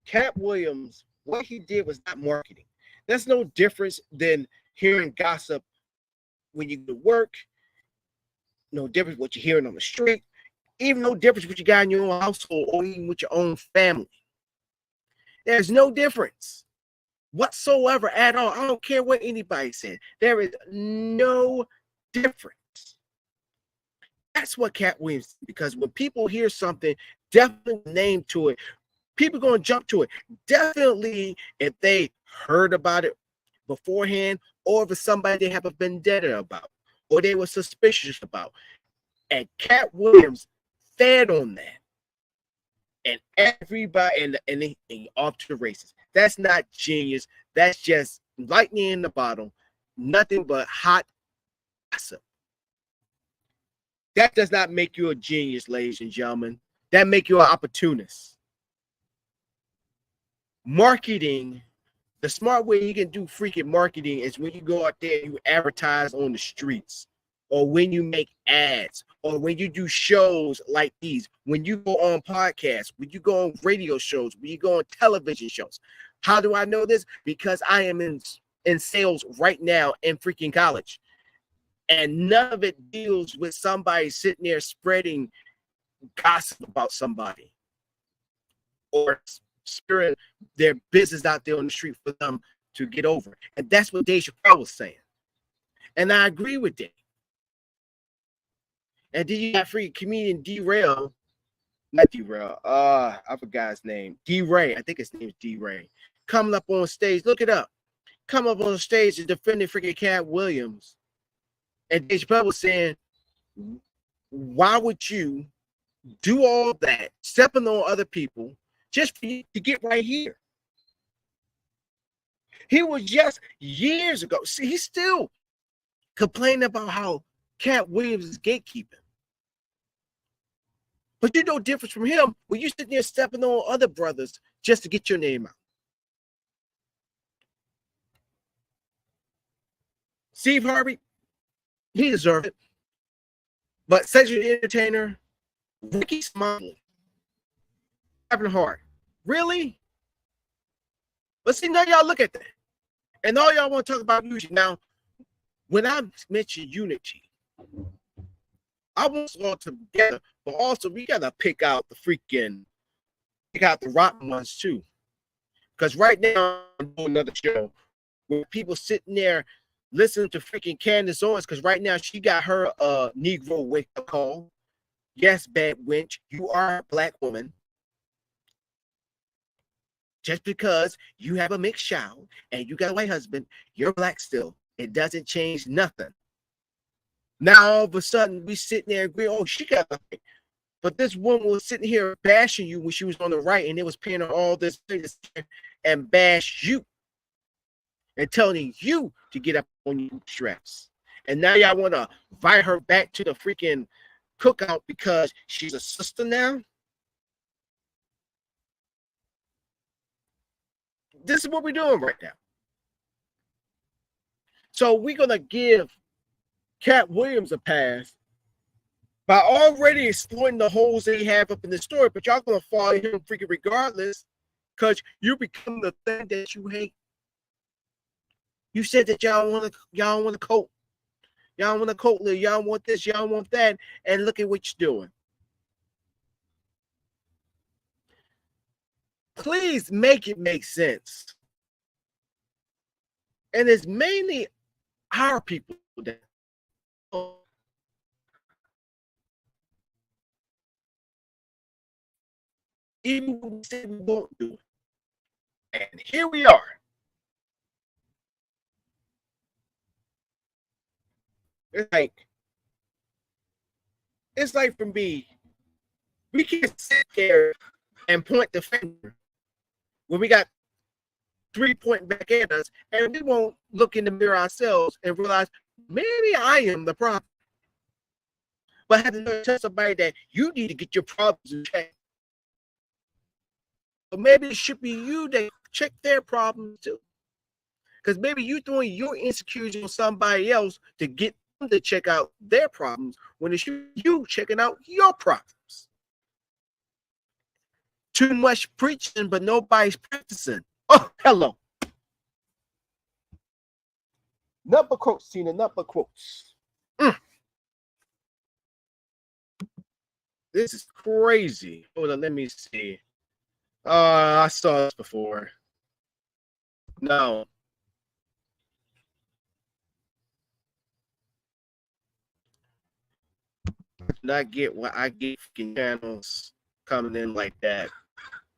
Cat Williams, what he did was not marketing. That's no difference than hearing gossip when you go to work. No difference what you're hearing on the street. Even no difference what you got in your own household or even with your own family. There's no difference whatsoever at all. I don't care what anybody said. There is no difference. That's what Cat Williams did, because when people hear something, definitely name to it, people are going to jump to it. Definitely if they heard about it beforehand, or if it's somebody they have a vendetta about, or they were suspicious about. And Cat Williams fed on that. And everybody, and off to the races. That's not genius. That's just lightning in the bottle. Nothing but hot gossip. That does not make you a genius, ladies and gentlemen. That make you an opportunist. Marketing, the smart way you can do freaking marketing is when you go out there and you advertise on the streets, or when you make ads, or when you do shows like these, when you go on podcasts, when you go on radio shows, when you go on television shows. How do I know this? Because I am in sales right now in freaking college. And none of it deals with somebody sitting there spreading gossip about somebody or spreading their business out there on the street for them to get over. And that's what Dave Chappelle was saying. And I agree with that. And then you got free comedian not D-Rail, I forgot his name. D-Ray, I think his name is D-Ray. Coming up on stage, look it up. Come up on stage and defending freaking Cat Williams. And Dave Chappelle was saying, why would you do all that, stepping on other people, just for you to get right here? He was just years ago. See, he's still complaining about how Cat Williams is gatekeeping. But you know difference from him when you sitting there stepping on other brothers just to get your name out. Steve Harvey, he deserved it. But Cedric the Entertainer, Ricky Smiley, Kevin Hart, really? But see, now y'all look at that. And all y'all want to talk about music. Now, when I mention unity, I want us all together, but also we gotta pick out the rotten ones too. Because right now I'm doing another show where people sitting there listening to freaking Candace Owens, because right now she got her Negro wake up call. Yes, bad wench, you are a black woman. Just because you have a mixed child and you got a white husband, you're black still. It doesn't change nothing. Now all of a sudden we sitting there agreeing, oh, she got nothing. But this woman was sitting here bashing you when she was on the right, and it was paying her all this and bash you and telling you to get up on your straps. And now y'all want to invite her back to the freaking cookout because she's a sister now? This is what we're doing right now. So we're going to give Cat Williams a pass by already exploiting the holes they have up in the story, but y'all going to follow him freaking regardless because you become the thing that you hate. You said that y'all want to coat. Y'all want to coat, y'all want this, y'all want that, and look at what you're doing. Please make it make sense. And it's mainly our people that even when we say we won't do it. And here we are. It's like for me, we can't sit there and point the finger when we got 3 pointing back at us, and we won't look in the mirror ourselves and realize maybe I am the problem. But I have to tell somebody that you need to get your problems in check. But maybe it should be you that check their problems too. Because maybe you throwing your insecurities on somebody else to get them to check out their problems when it should be you checking out your problems. Too much preaching, but nobody's practicing. Oh, hello. Number quotes, Tina, number quotes. This is crazy. Hold on, let me see. I saw this before. No. Not get what I get from channels coming in like that.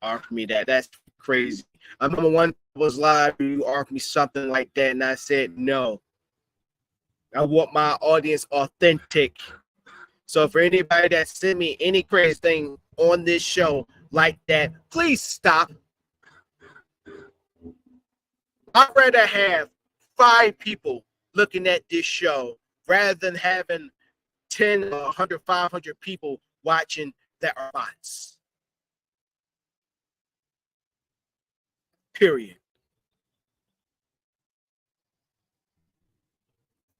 Offer me that. That's crazy. I remember one was live, you offered me something like that, and I said no. I want my audience authentic. So for anybody that sent me any crazy thing on this show like that, please stop. I'd rather have 5 people looking at this show rather than having 10, 100, 500 people watching that are bots. Period.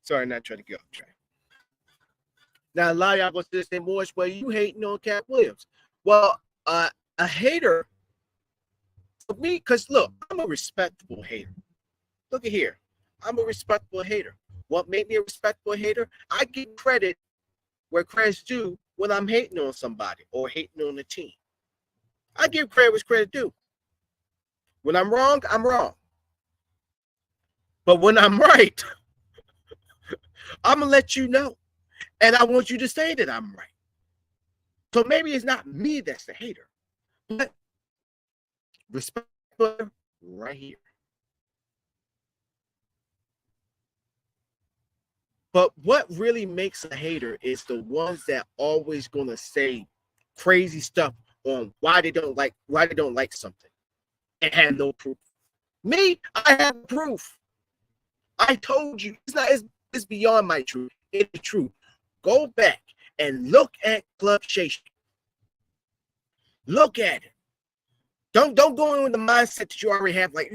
Sorry, not trying to get off track. Now, a lot of y'all going to say, Morris, well, you hating on Cat Williams. Well, a hater, for me, because look, I'm a respectable hater. Look at here. I'm a respectable hater. What made me a respectable hater? I give credit where credit's due when I'm hating on somebody or hating on a team. I give credit where credit's due. When I'm wrong, I'm wrong. But when I'm right, I'm going to let you know. And I want you to say that I'm right. So maybe it's not me that's the hater, but respect right here. But what really makes a hater is the ones that always going to say crazy stuff on why they don't like something and have no proof. Me, I have proof. I told you it's beyond my truth. It's true. Go back and look at Club Shay Shay. Look at it. Don't go in with the mindset that you already have, like,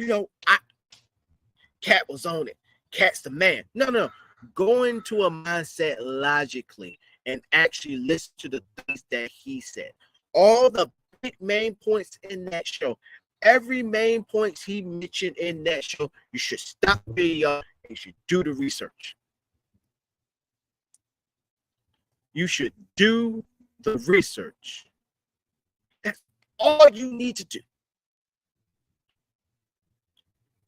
Cat was on it. Cat's the man. No. Go into a mindset logically and actually listen to the things that he said. All the big main points in that show, every main points he mentioned in that show, you should stop the video and you should do the research. You should do the research. That's all you need to do.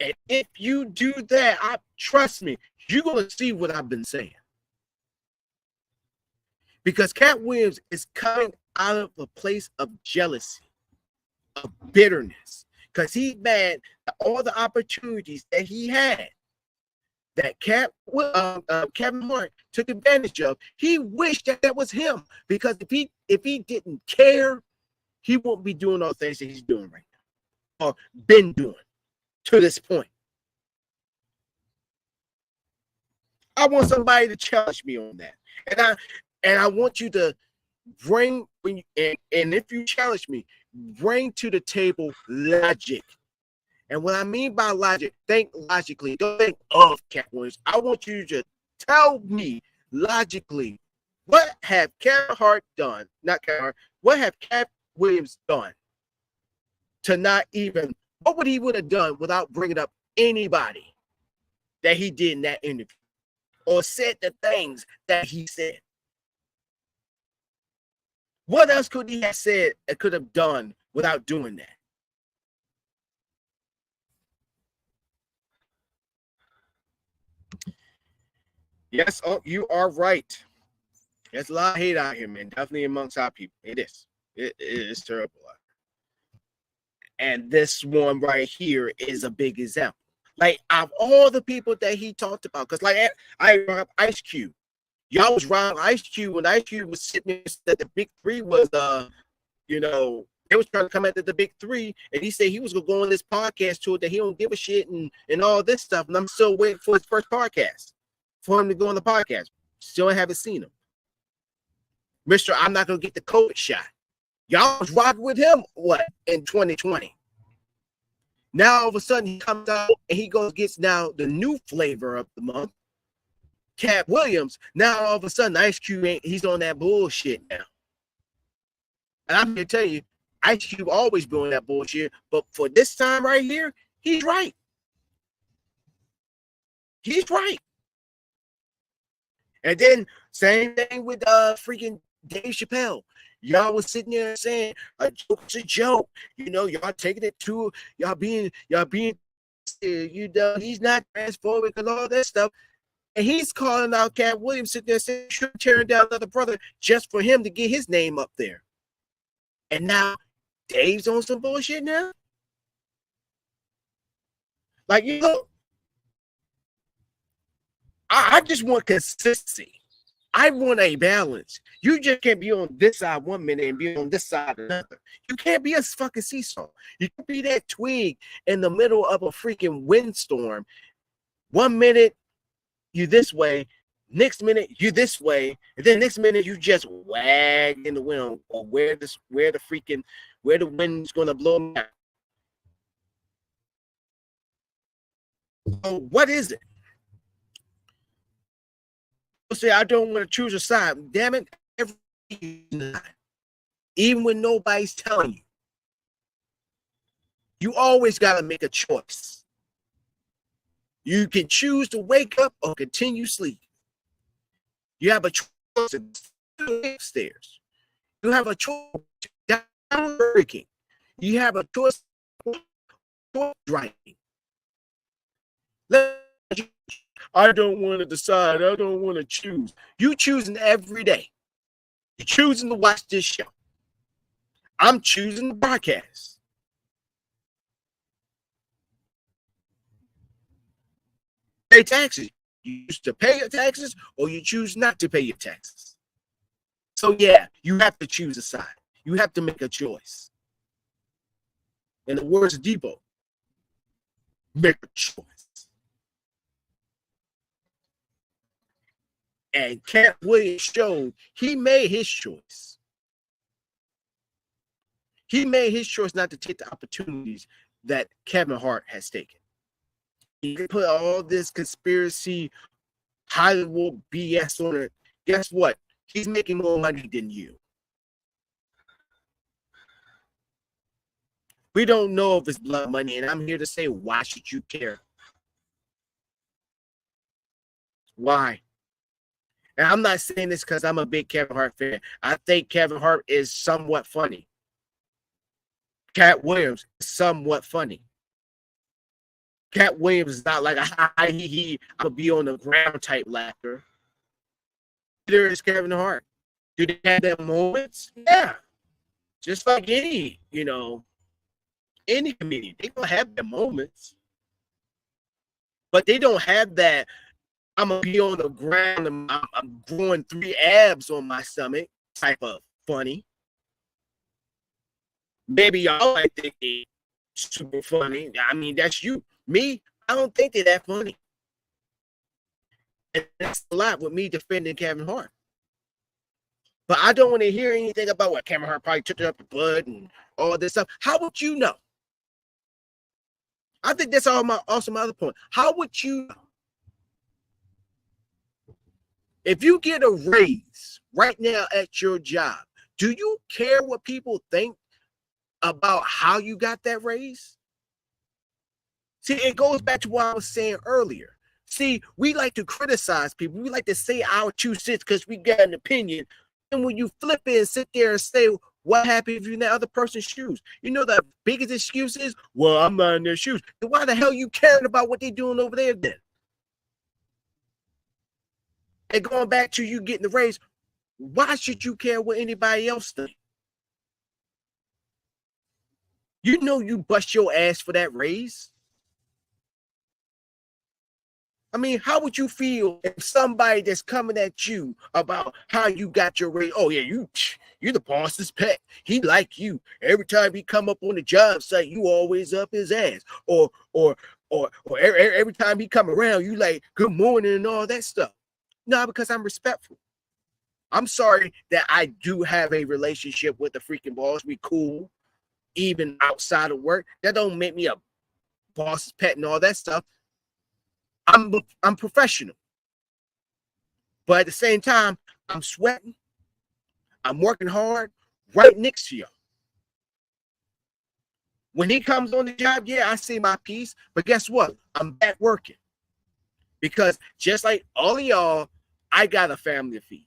And if you do that, trust me, you're going to see what I've been saying. Because Cat Williams is coming out of a place of jealousy, of bitterness, because he's mad at all the opportunities that he had, that Kevin Hart took advantage of. He wished that was him, because if he didn't care, he won't be doing all the things that he's doing right now, or been doing to this point. I want somebody to challenge me on that, and I want you to bring, and if you challenge me, bring to the table logic. And what I mean by logic, think logically. Don't think of Cat Williams. I want you to tell me logically, what have Kevin Hart done? Not Kevin Hart. What have Cat Williams done to not even? What would have done without bringing up anybody that he did in that interview, or said the things that he said? What else could he have said and could have done without doing that? Yes, oh, you are right. There's a lot of hate out here, man. Definitely amongst our people. It is. It is terrible. And this one right here is a big example. Like, of all the people that he talked about, because like I brought up Ice Cube. Y'all was riding Ice Cube when Ice Cube was sitting there, that the big three was they was trying to come at the big three, and he said he was gonna go on this podcast tour, that he don't give a shit and all this stuff. And I'm still waiting for his first podcast, for him to go on the podcast. Still haven't seen him. Mr. I'm not gonna get the COVID shot. Y'all was rocking with him in 2020. Now all of a sudden he comes out and he gets now the new flavor of the month, Cat Williams. Now all of a sudden Ice Cube he's on that bullshit now. And I'm here to tell you, Ice Cube always been on that bullshit, but for this time right here, he's right. He's right. And then same thing with freaking Dave Chappelle. Y'all was sitting there saying a joke's a joke. Y'all taking it to y'all being he's not transphobic and all that stuff. And he's calling out Cat Williams, sitting there saying tearing down another brother just for him to get his name up there. And now Dave's on some bullshit now. Like, I just want consistency. I want a balance. You just can't be on this side one minute and be on this side another. You can't be a fucking seesaw. You can't be that twig in the middle of a freaking windstorm. 1 minute you this way, next minute you this way, and then next minute you just wag in the wind, or where the wind's gonna blow out. So what is it? Say I don't want to choose a side. Damn it, even when nobody's telling you. You always got to make a choice. You can choose to wake up or continue sleep. You have a choice upstairs. You have a choice down working. You have a choice driving. I don't want to decide. I don't want to choose. You choosing every day. You're choosing to watch this show. I'm choosing to broadcast. Pay taxes. You choose to pay your taxes, or you choose not to pay your taxes. So yeah, you have to choose a side. You have to make a choice. In the words of Depot, make a choice. And Cat Williams showed he made his choice. He made his choice not to take the opportunities that Kevin Hart has taken. He put all this conspiracy Hollywood BS on it. Guess what? He's making more money than you. We don't know if it's blood money, and I'm here to say, why should you care? Why? And I'm not saying this because I'm a big Kevin Hart fan. I think Kevin Hart is somewhat funny. Cat Williams is somewhat funny. Cat Williams is not like a hi he I'll be on the ground type laughter. Neither is Kevin Hart. Do they have their moments? Yeah. Just like any, any comedian. They gonna have their moments. But they don't have that I'm gonna be on the ground and I'm growing 3 abs on my stomach type of funny. Maybe y'all might think they super funny. I mean, that's you. Me, I don't think they're that funny. And that's a lot with me defending Kevin Hart. But I don't want to hear anything about what Kevin Hart probably took up the blood and all this stuff. How would you know? I think that's also my other point. How would you know? If you get a raise right now at your job, do you care what people think about how you got that raise? See, it goes back to what I was saying earlier. See, we like to criticize people. We like to say our 2 cents because we got an opinion. And when you flip it and sit there and say, what happened if you're in that other person's shoes? You know, the biggest excuse is, well, I'm not in their shoes. Then why the hell you caring about what they're doing over there then? And going back to you getting the raise, why should you care what anybody else thinks? You know you bust your ass for that raise. I mean, how would you feel if somebody that's coming at you about how you got your raise? Oh yeah, you're the boss's pet. He like you. Every time he come up on the job site, you always up his ass. Or every time he come around, you like good morning and all that stuff. No, because I'm respectful. I'm sorry that I do have a relationship with the freaking boss. We cool, even outside of work. That don't make me a boss's pet and all that stuff. I'm professional. But at the same time, I'm sweating. I'm working hard right next to y'all. When he comes on the job, yeah, I say my piece. But guess what? I'm back working. Because just like all of y'all, I got a family to feed.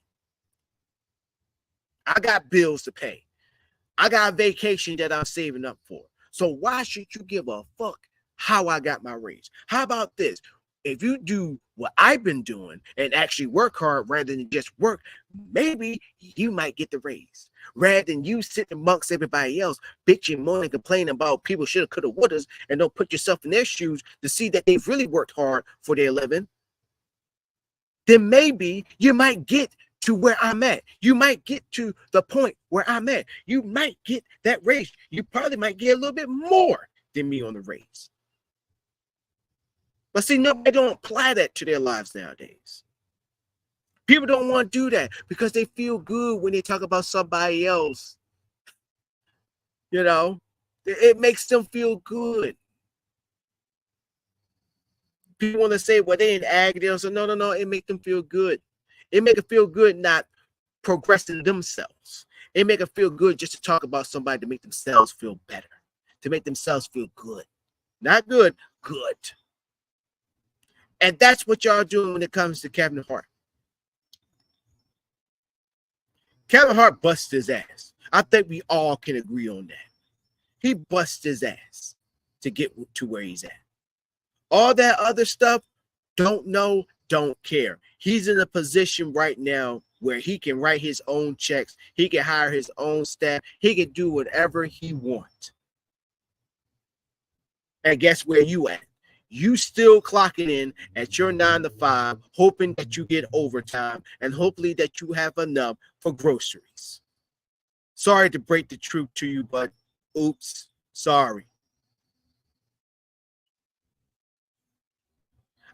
I got bills to pay. I got a vacation that I'm saving up for. So why should you give a fuck how I got my raise? How about this? If you do what I've been doing and actually work hard rather than just work, maybe you might get the raise. Rather than you sitting amongst everybody else, bitching, moaning, complaining about people shoulda, coulda, wouldas, and don't put yourself in their shoes to see that they've really worked hard for their living, then maybe you might get to where I'm at. You might get to the point where I'm at. You might get that raise. You probably might get a little bit more than me on the raise. But see, nobody don't apply that to their lives nowadays. People don't want to do that because they feel good when they talk about somebody else. You know, it makes them feel good. People want to say, well, they in agony. So no, it make them feel good. It make them feel good not progressing themselves. It make them feel good just to talk about somebody to make themselves feel better, to make themselves feel good. Not good, good. And that's what y'all doing when it comes to Kevin Hart. Kevin Hart busts his ass. I think we all can agree on that. He busts his ass to get to where he's at. All that other stuff, don't know, don't care. He's in a position right now where he can write his own checks. He can hire his own staff. He can do whatever he wants. And guess where you at? You still clocking in at your 9 to 5, hoping that you get overtime and hopefully that you have enough for groceries. Sorry to break the truth to you, but oops, sorry.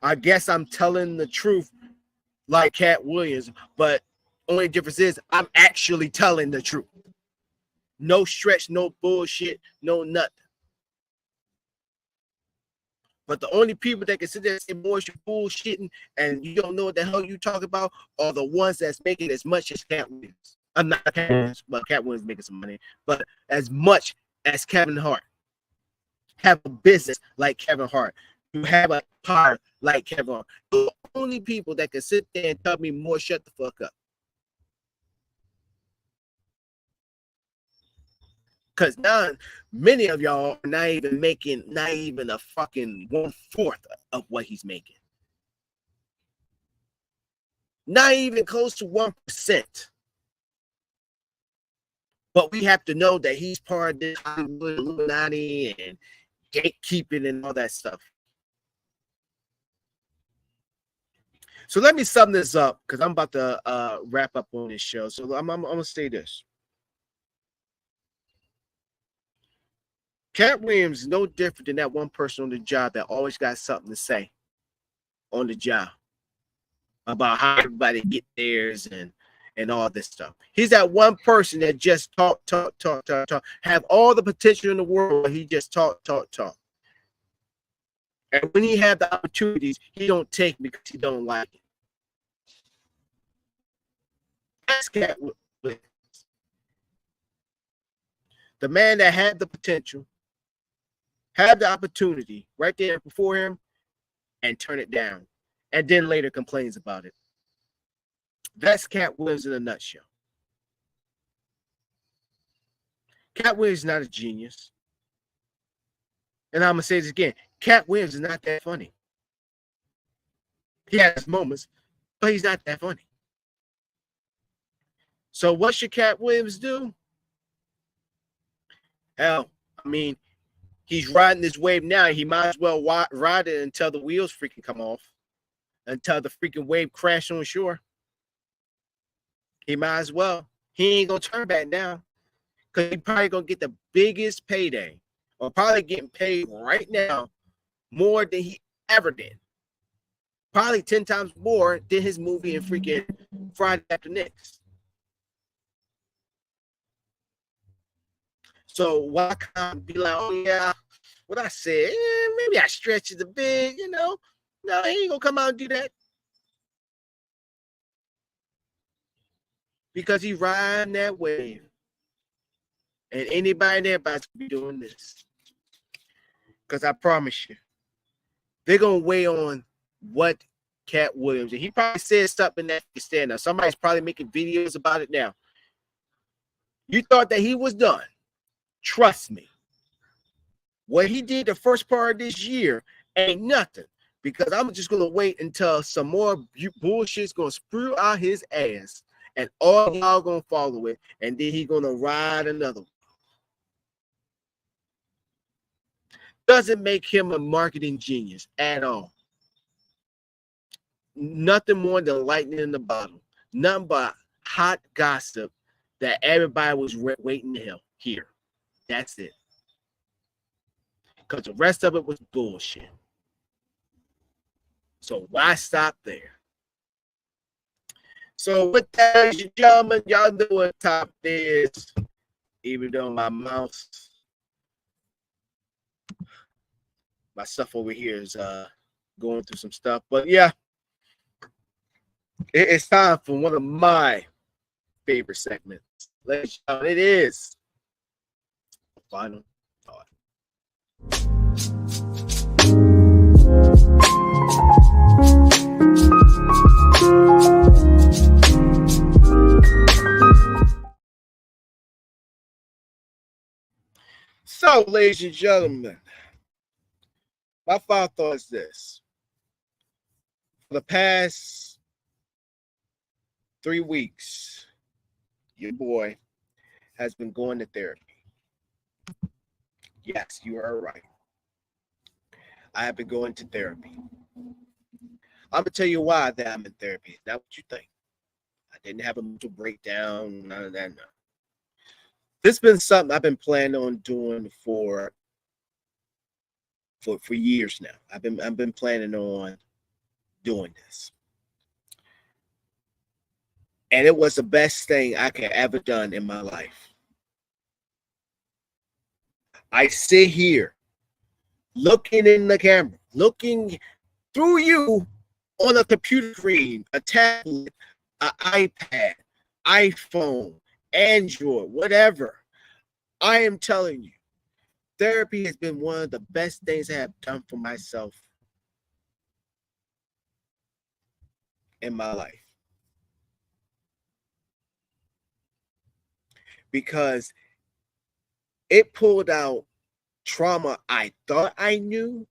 I guess I'm telling the truth like Cat Williams, but only difference is I'm actually telling the truth. No stretch, no bullshit, no nothing. But the only people that can sit there and say, boys, you're bullshitting and you don't know what the hell you talk about are the ones that's making as much as Cat Williams. I'm not Cat Williams, but Cat Williams making some money, but as much as Kevin Hart. Have a business like Kevin Hart. You have a power like Kevin Hart. only people that can sit there and tell me more shut the fuck up. Because now many of y'all are not even a fucking 1/4 of what he's making. Not even close to 1%. But we have to know that he's part of this Hollywood Illuminati and gatekeeping and all that stuff. So let me sum this up because I'm about to wrap up on this show. So I'm going to say this. Katt Williams is no different than that one person on the job that always got something to say on the job about how everybody get theirs and all this stuff. He's that one person that just talk, have all the potential in the world, but he just talk. And when he have the opportunities, he don't take because he don't like it. That's Katt Williams. The man that had the potential, had the opportunity right there before him, and turn it down, and then later complains about it. That's Katt Williams in a nutshell. Katt Williams is not a genius. And I'm going to say this again. Katt Williams is not that funny. He has moments, but he's not that funny. So what should Katt Williams do? Hell, I mean, he's riding this wave now. He might as well ride it until the wheels freaking come off, until the freaking wave crash on shore. He might as well. He ain't going to turn back now because he probably going to get the biggest payday, or probably getting paid right now more than he ever did. Probably 10 times more than his movie in freaking Friday After Next. So why can't I be like, oh yeah, what I said, maybe I stretched it a bit, you know? No, he ain't gonna come out and do that. Because he riding that wave. And anybody there about to be doing this. Because I promise you, they're gonna weigh on what Katt Williams, and he probably said something that you stand up. Somebody's probably making videos about it now. You thought that he was done. Trust me. What he did the first part of this year ain't nothing. Because I'm just gonna wait until some more bullshit's gonna spew out his ass, and all y'all gonna follow it, and then he gonna ride another one. Doesn't make him a marketing genius at all. Nothing more than lightning in the bottle. Nothing but hot gossip that everybody was waiting to hear. That's it. Because the rest of it was bullshit. So why stop there? So with that, ladies and gentlemen, y'all know what top is. Even though my stuff over here is going through some stuff. But yeah, it's time for one of my favorite segments. Ladies and gentlemen, it is Final Thought. So, ladies and gentlemen, my final thought is this. For the past 3 weeks, your boy has been going to therapy. Yes, you are right. I have been going to therapy. I'm going to tell you why that I'm in therapy. It's not what you think. I didn't have a mental breakdown, none of that. No. This has been something I've been planning on doing for years now. I've been planning on doing this. And it was the best thing I could ever done in my life. I sit here looking in the camera, looking through you on a computer screen, a tablet, an iPad, iPhone, Android, whatever. I am telling you, therapy has been one of the best things I have done for myself in my life. Because it pulled out trauma I thought I knew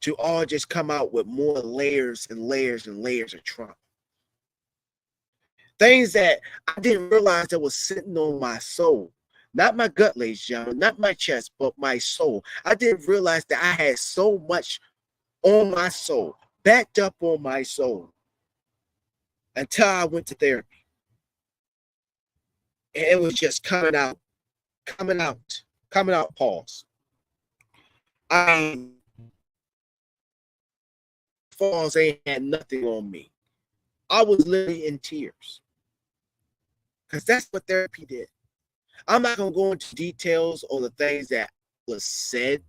to all just come out with more layers and layers and layers of trauma. Things that I didn't realize that was sitting on my soul. Not my gut, ladies and gentlemen, not my chest, but my soul. I didn't realize that I had so much on my soul, backed up on my soul, until I went to therapy. And it was just coming out, pause. Falls ain't had nothing on me. I was literally in tears. Because that's what therapy did. I'm not going to go into details on the things that was said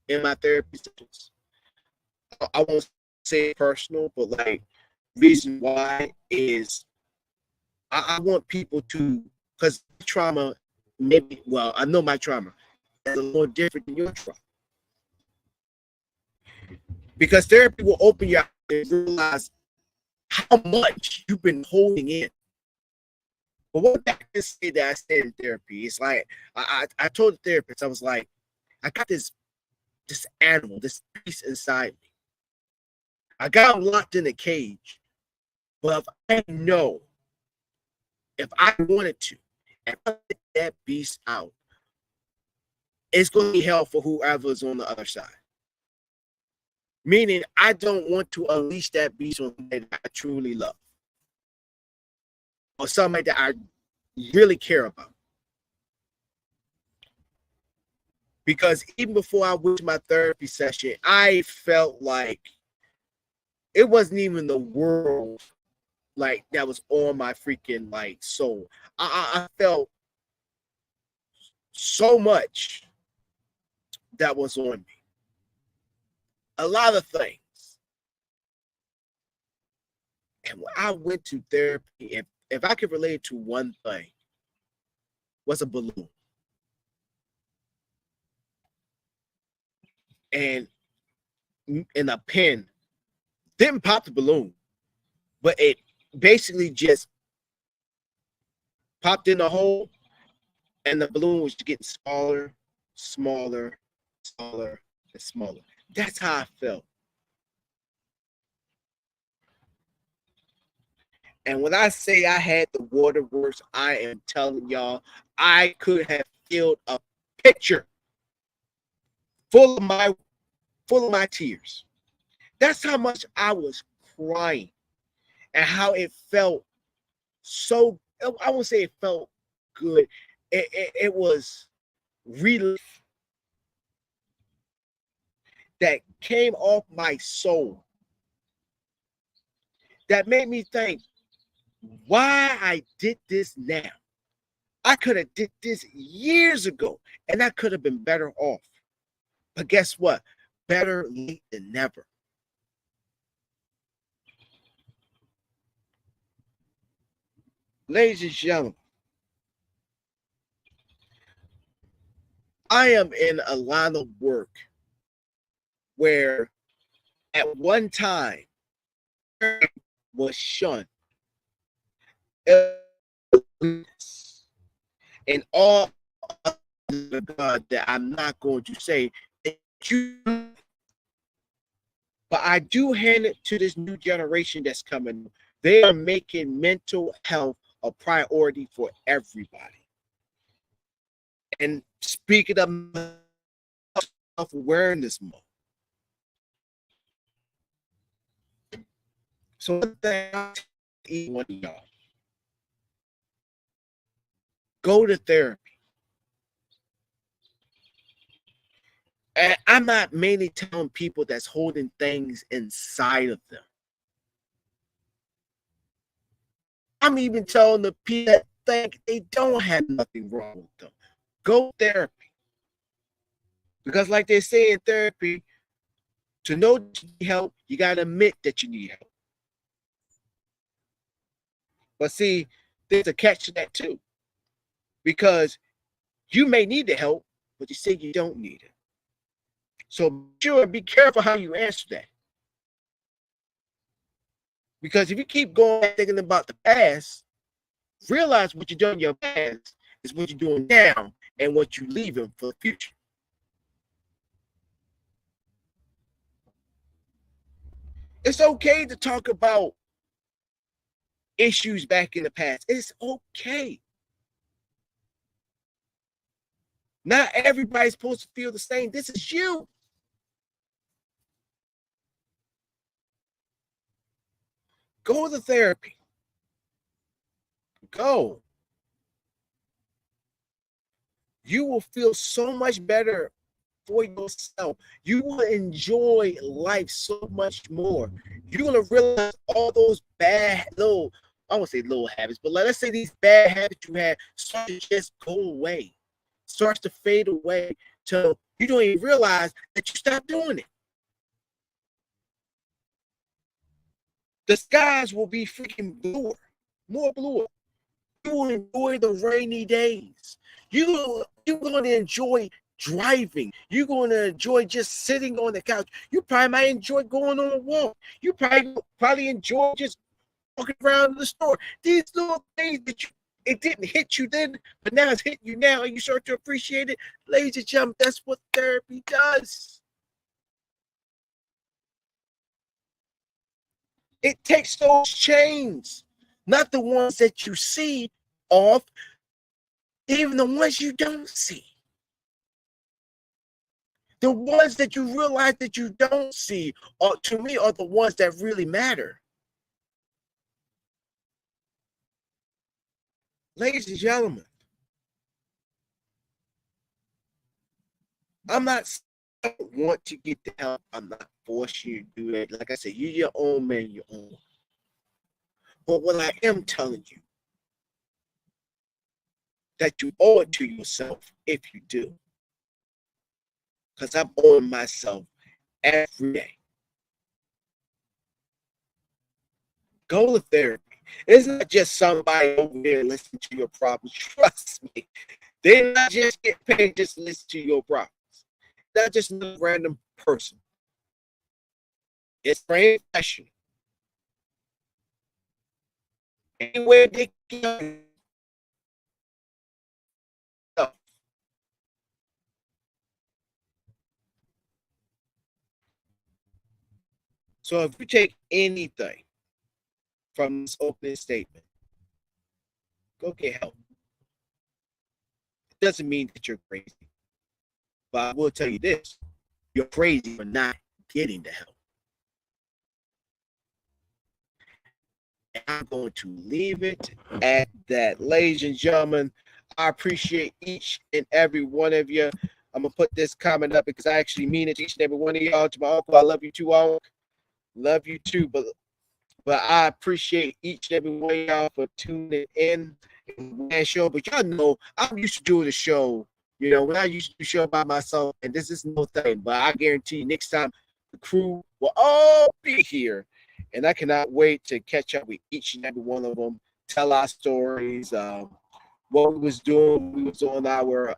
in my therapy sessions. I won't say it personal, but like, reason why is I want people to, because trauma, maybe, well, I know my trauma is a little different than your trauma. Because therapy will open your eyes and realize how much you've been holding in. But what I can say that I said in therapy, it's like I told the therapist, I was like, I got this animal, this beast inside me. I got him locked in a cage. But if I wanted to, and I let that beast out, it's going to be hell for whoever's on the other side. Meaning, I don't want to unleash that beast on somebody that I truly love, or somebody that I really care about. Because even before I went to my therapy session, I felt like it wasn't even the world like that was on my freaking like soul. I felt so much that was on me. A lot of things. And when I went to therapy, if I could relate to one thing, was a balloon. And a pen didn't pop the balloon, but it basically just popped in the hole, and the balloon was getting smaller, smaller, smaller, and smaller. That's how I felt. And when I say I had the waterworks, I am telling y'all, I could have filled a picture full of my tears. That's how much I was crying, and how it felt so. I won't say it felt good. It was relief that came off my soul, that made me think why I did this now. I could have did this years ago, and I could have been better off. But guess what? Better late than never. Ladies and gentlemen, I am in a line of work where at one time was shunned. And all God that I'm not going to say, but I do hand it to this new generation that's coming. They are making mental health a priority for everybody. And speaking of self-awareness month. So one thing I tell each one of y'all, go to therapy. And I'm not mainly telling people that's holding things inside of them. I'm even telling the people that think they don't have nothing wrong with them. Go therapy. Because like they say in therapy, to know that you need help, you got to admit that you need help. But see, there's a catch to that too. Because you may need the help, but you say you don't need it. So sure, be careful how you answer that. Because if you keep going thinking about the past, realize what you're doing in your past is what you're doing now and what you're leaving for the future. It's okay to talk about issues back in the past. It's okay. Not everybody's supposed to feel the same. This is you. Go to therapy. Go. You will feel so much better for yourself. You will enjoy life so much more. You're going to realize all those bad little, I won't say little habits, but let's say these bad habits you had start to just go away. Starts to fade away till you don't even realize that you stopped doing it. The skies will be freaking bluer, more bluer. You will enjoy the rainy days. You're going to enjoy driving. You're going to enjoy just sitting on the couch. You probably might enjoy going on a walk. You probably enjoy just walking around the store. These little things that it didn't hit you then, but now it's hitting you now, and you start to appreciate it. Ladies and gentlemen, that's what therapy does. It takes those chains, not the ones that you see off, even the ones you don't see. The ones that you realize that you don't see, to me, are the ones that really matter. Ladies and gentlemen, I don't want to get the help. I'm not forcing you to do it. Like I said, you're your own man, your own. But what I am telling you, that you owe it to yourself if you do. Because I'm owing myself every day. Go to therapy. It's not just somebody over there listening to your problems. Trust me. They're not just get paid just to listen to your problems. Not just a random person. It's brain professional. Anywhere they can. So if you take anything from this opening statement, go get help. It doesn't mean that you're crazy. But I will tell you this, you're crazy for not getting the help. And I'm going to leave it at that. Ladies and gentlemen, I appreciate each and every one of you. I'm going to put this comment up because I actually mean it to each and every one of y'all. To my uncle, I love you too, Uncle. Love you too, but I appreciate each and every one of y'all for tuning in that show. But y'all know I'm used to doing the show. You know, when I used to do the show by myself, and this is no thing, but I guarantee you next time the crew will all be here. And I cannot wait to catch up with each and every one of them, tell our stories, what we was doing. We was on our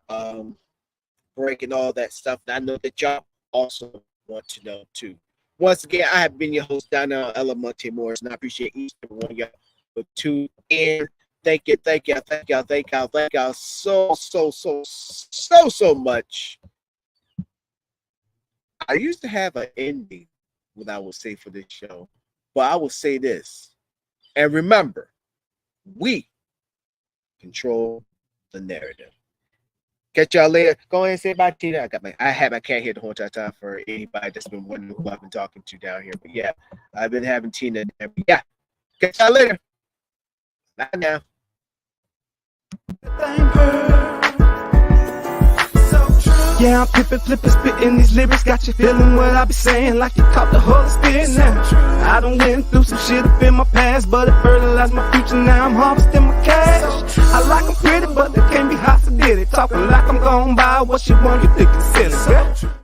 break and all that stuff. And I know that y'all also want to know too. Once again, I have been your host, Donnell Ella Monte Morris, and I appreciate each and every one of y'all for tuning in. Thank you so much. I used to have an ending, what I would say for this show, but I will say this. And remember, we control the narrative. Catch y'all later. Go ahead and say bye, Tina. I had my cat here the whole time for anybody that's been wondering who I've been talking to down here. But yeah, I've been having Tina there. But yeah, catch y'all later. Bye now. Yeah, I'm pippin', flippin', spittin' these lyrics. Got you feeling what I be saying like you caught the Holy Spirit now. I done went through some shit up in my past, but it fertilized my future. Now I'm harvesting my cash. I like them pretty, but they can't be hot, so did it. Talking like I'm gon' buy what you want, you think it's silly, girl.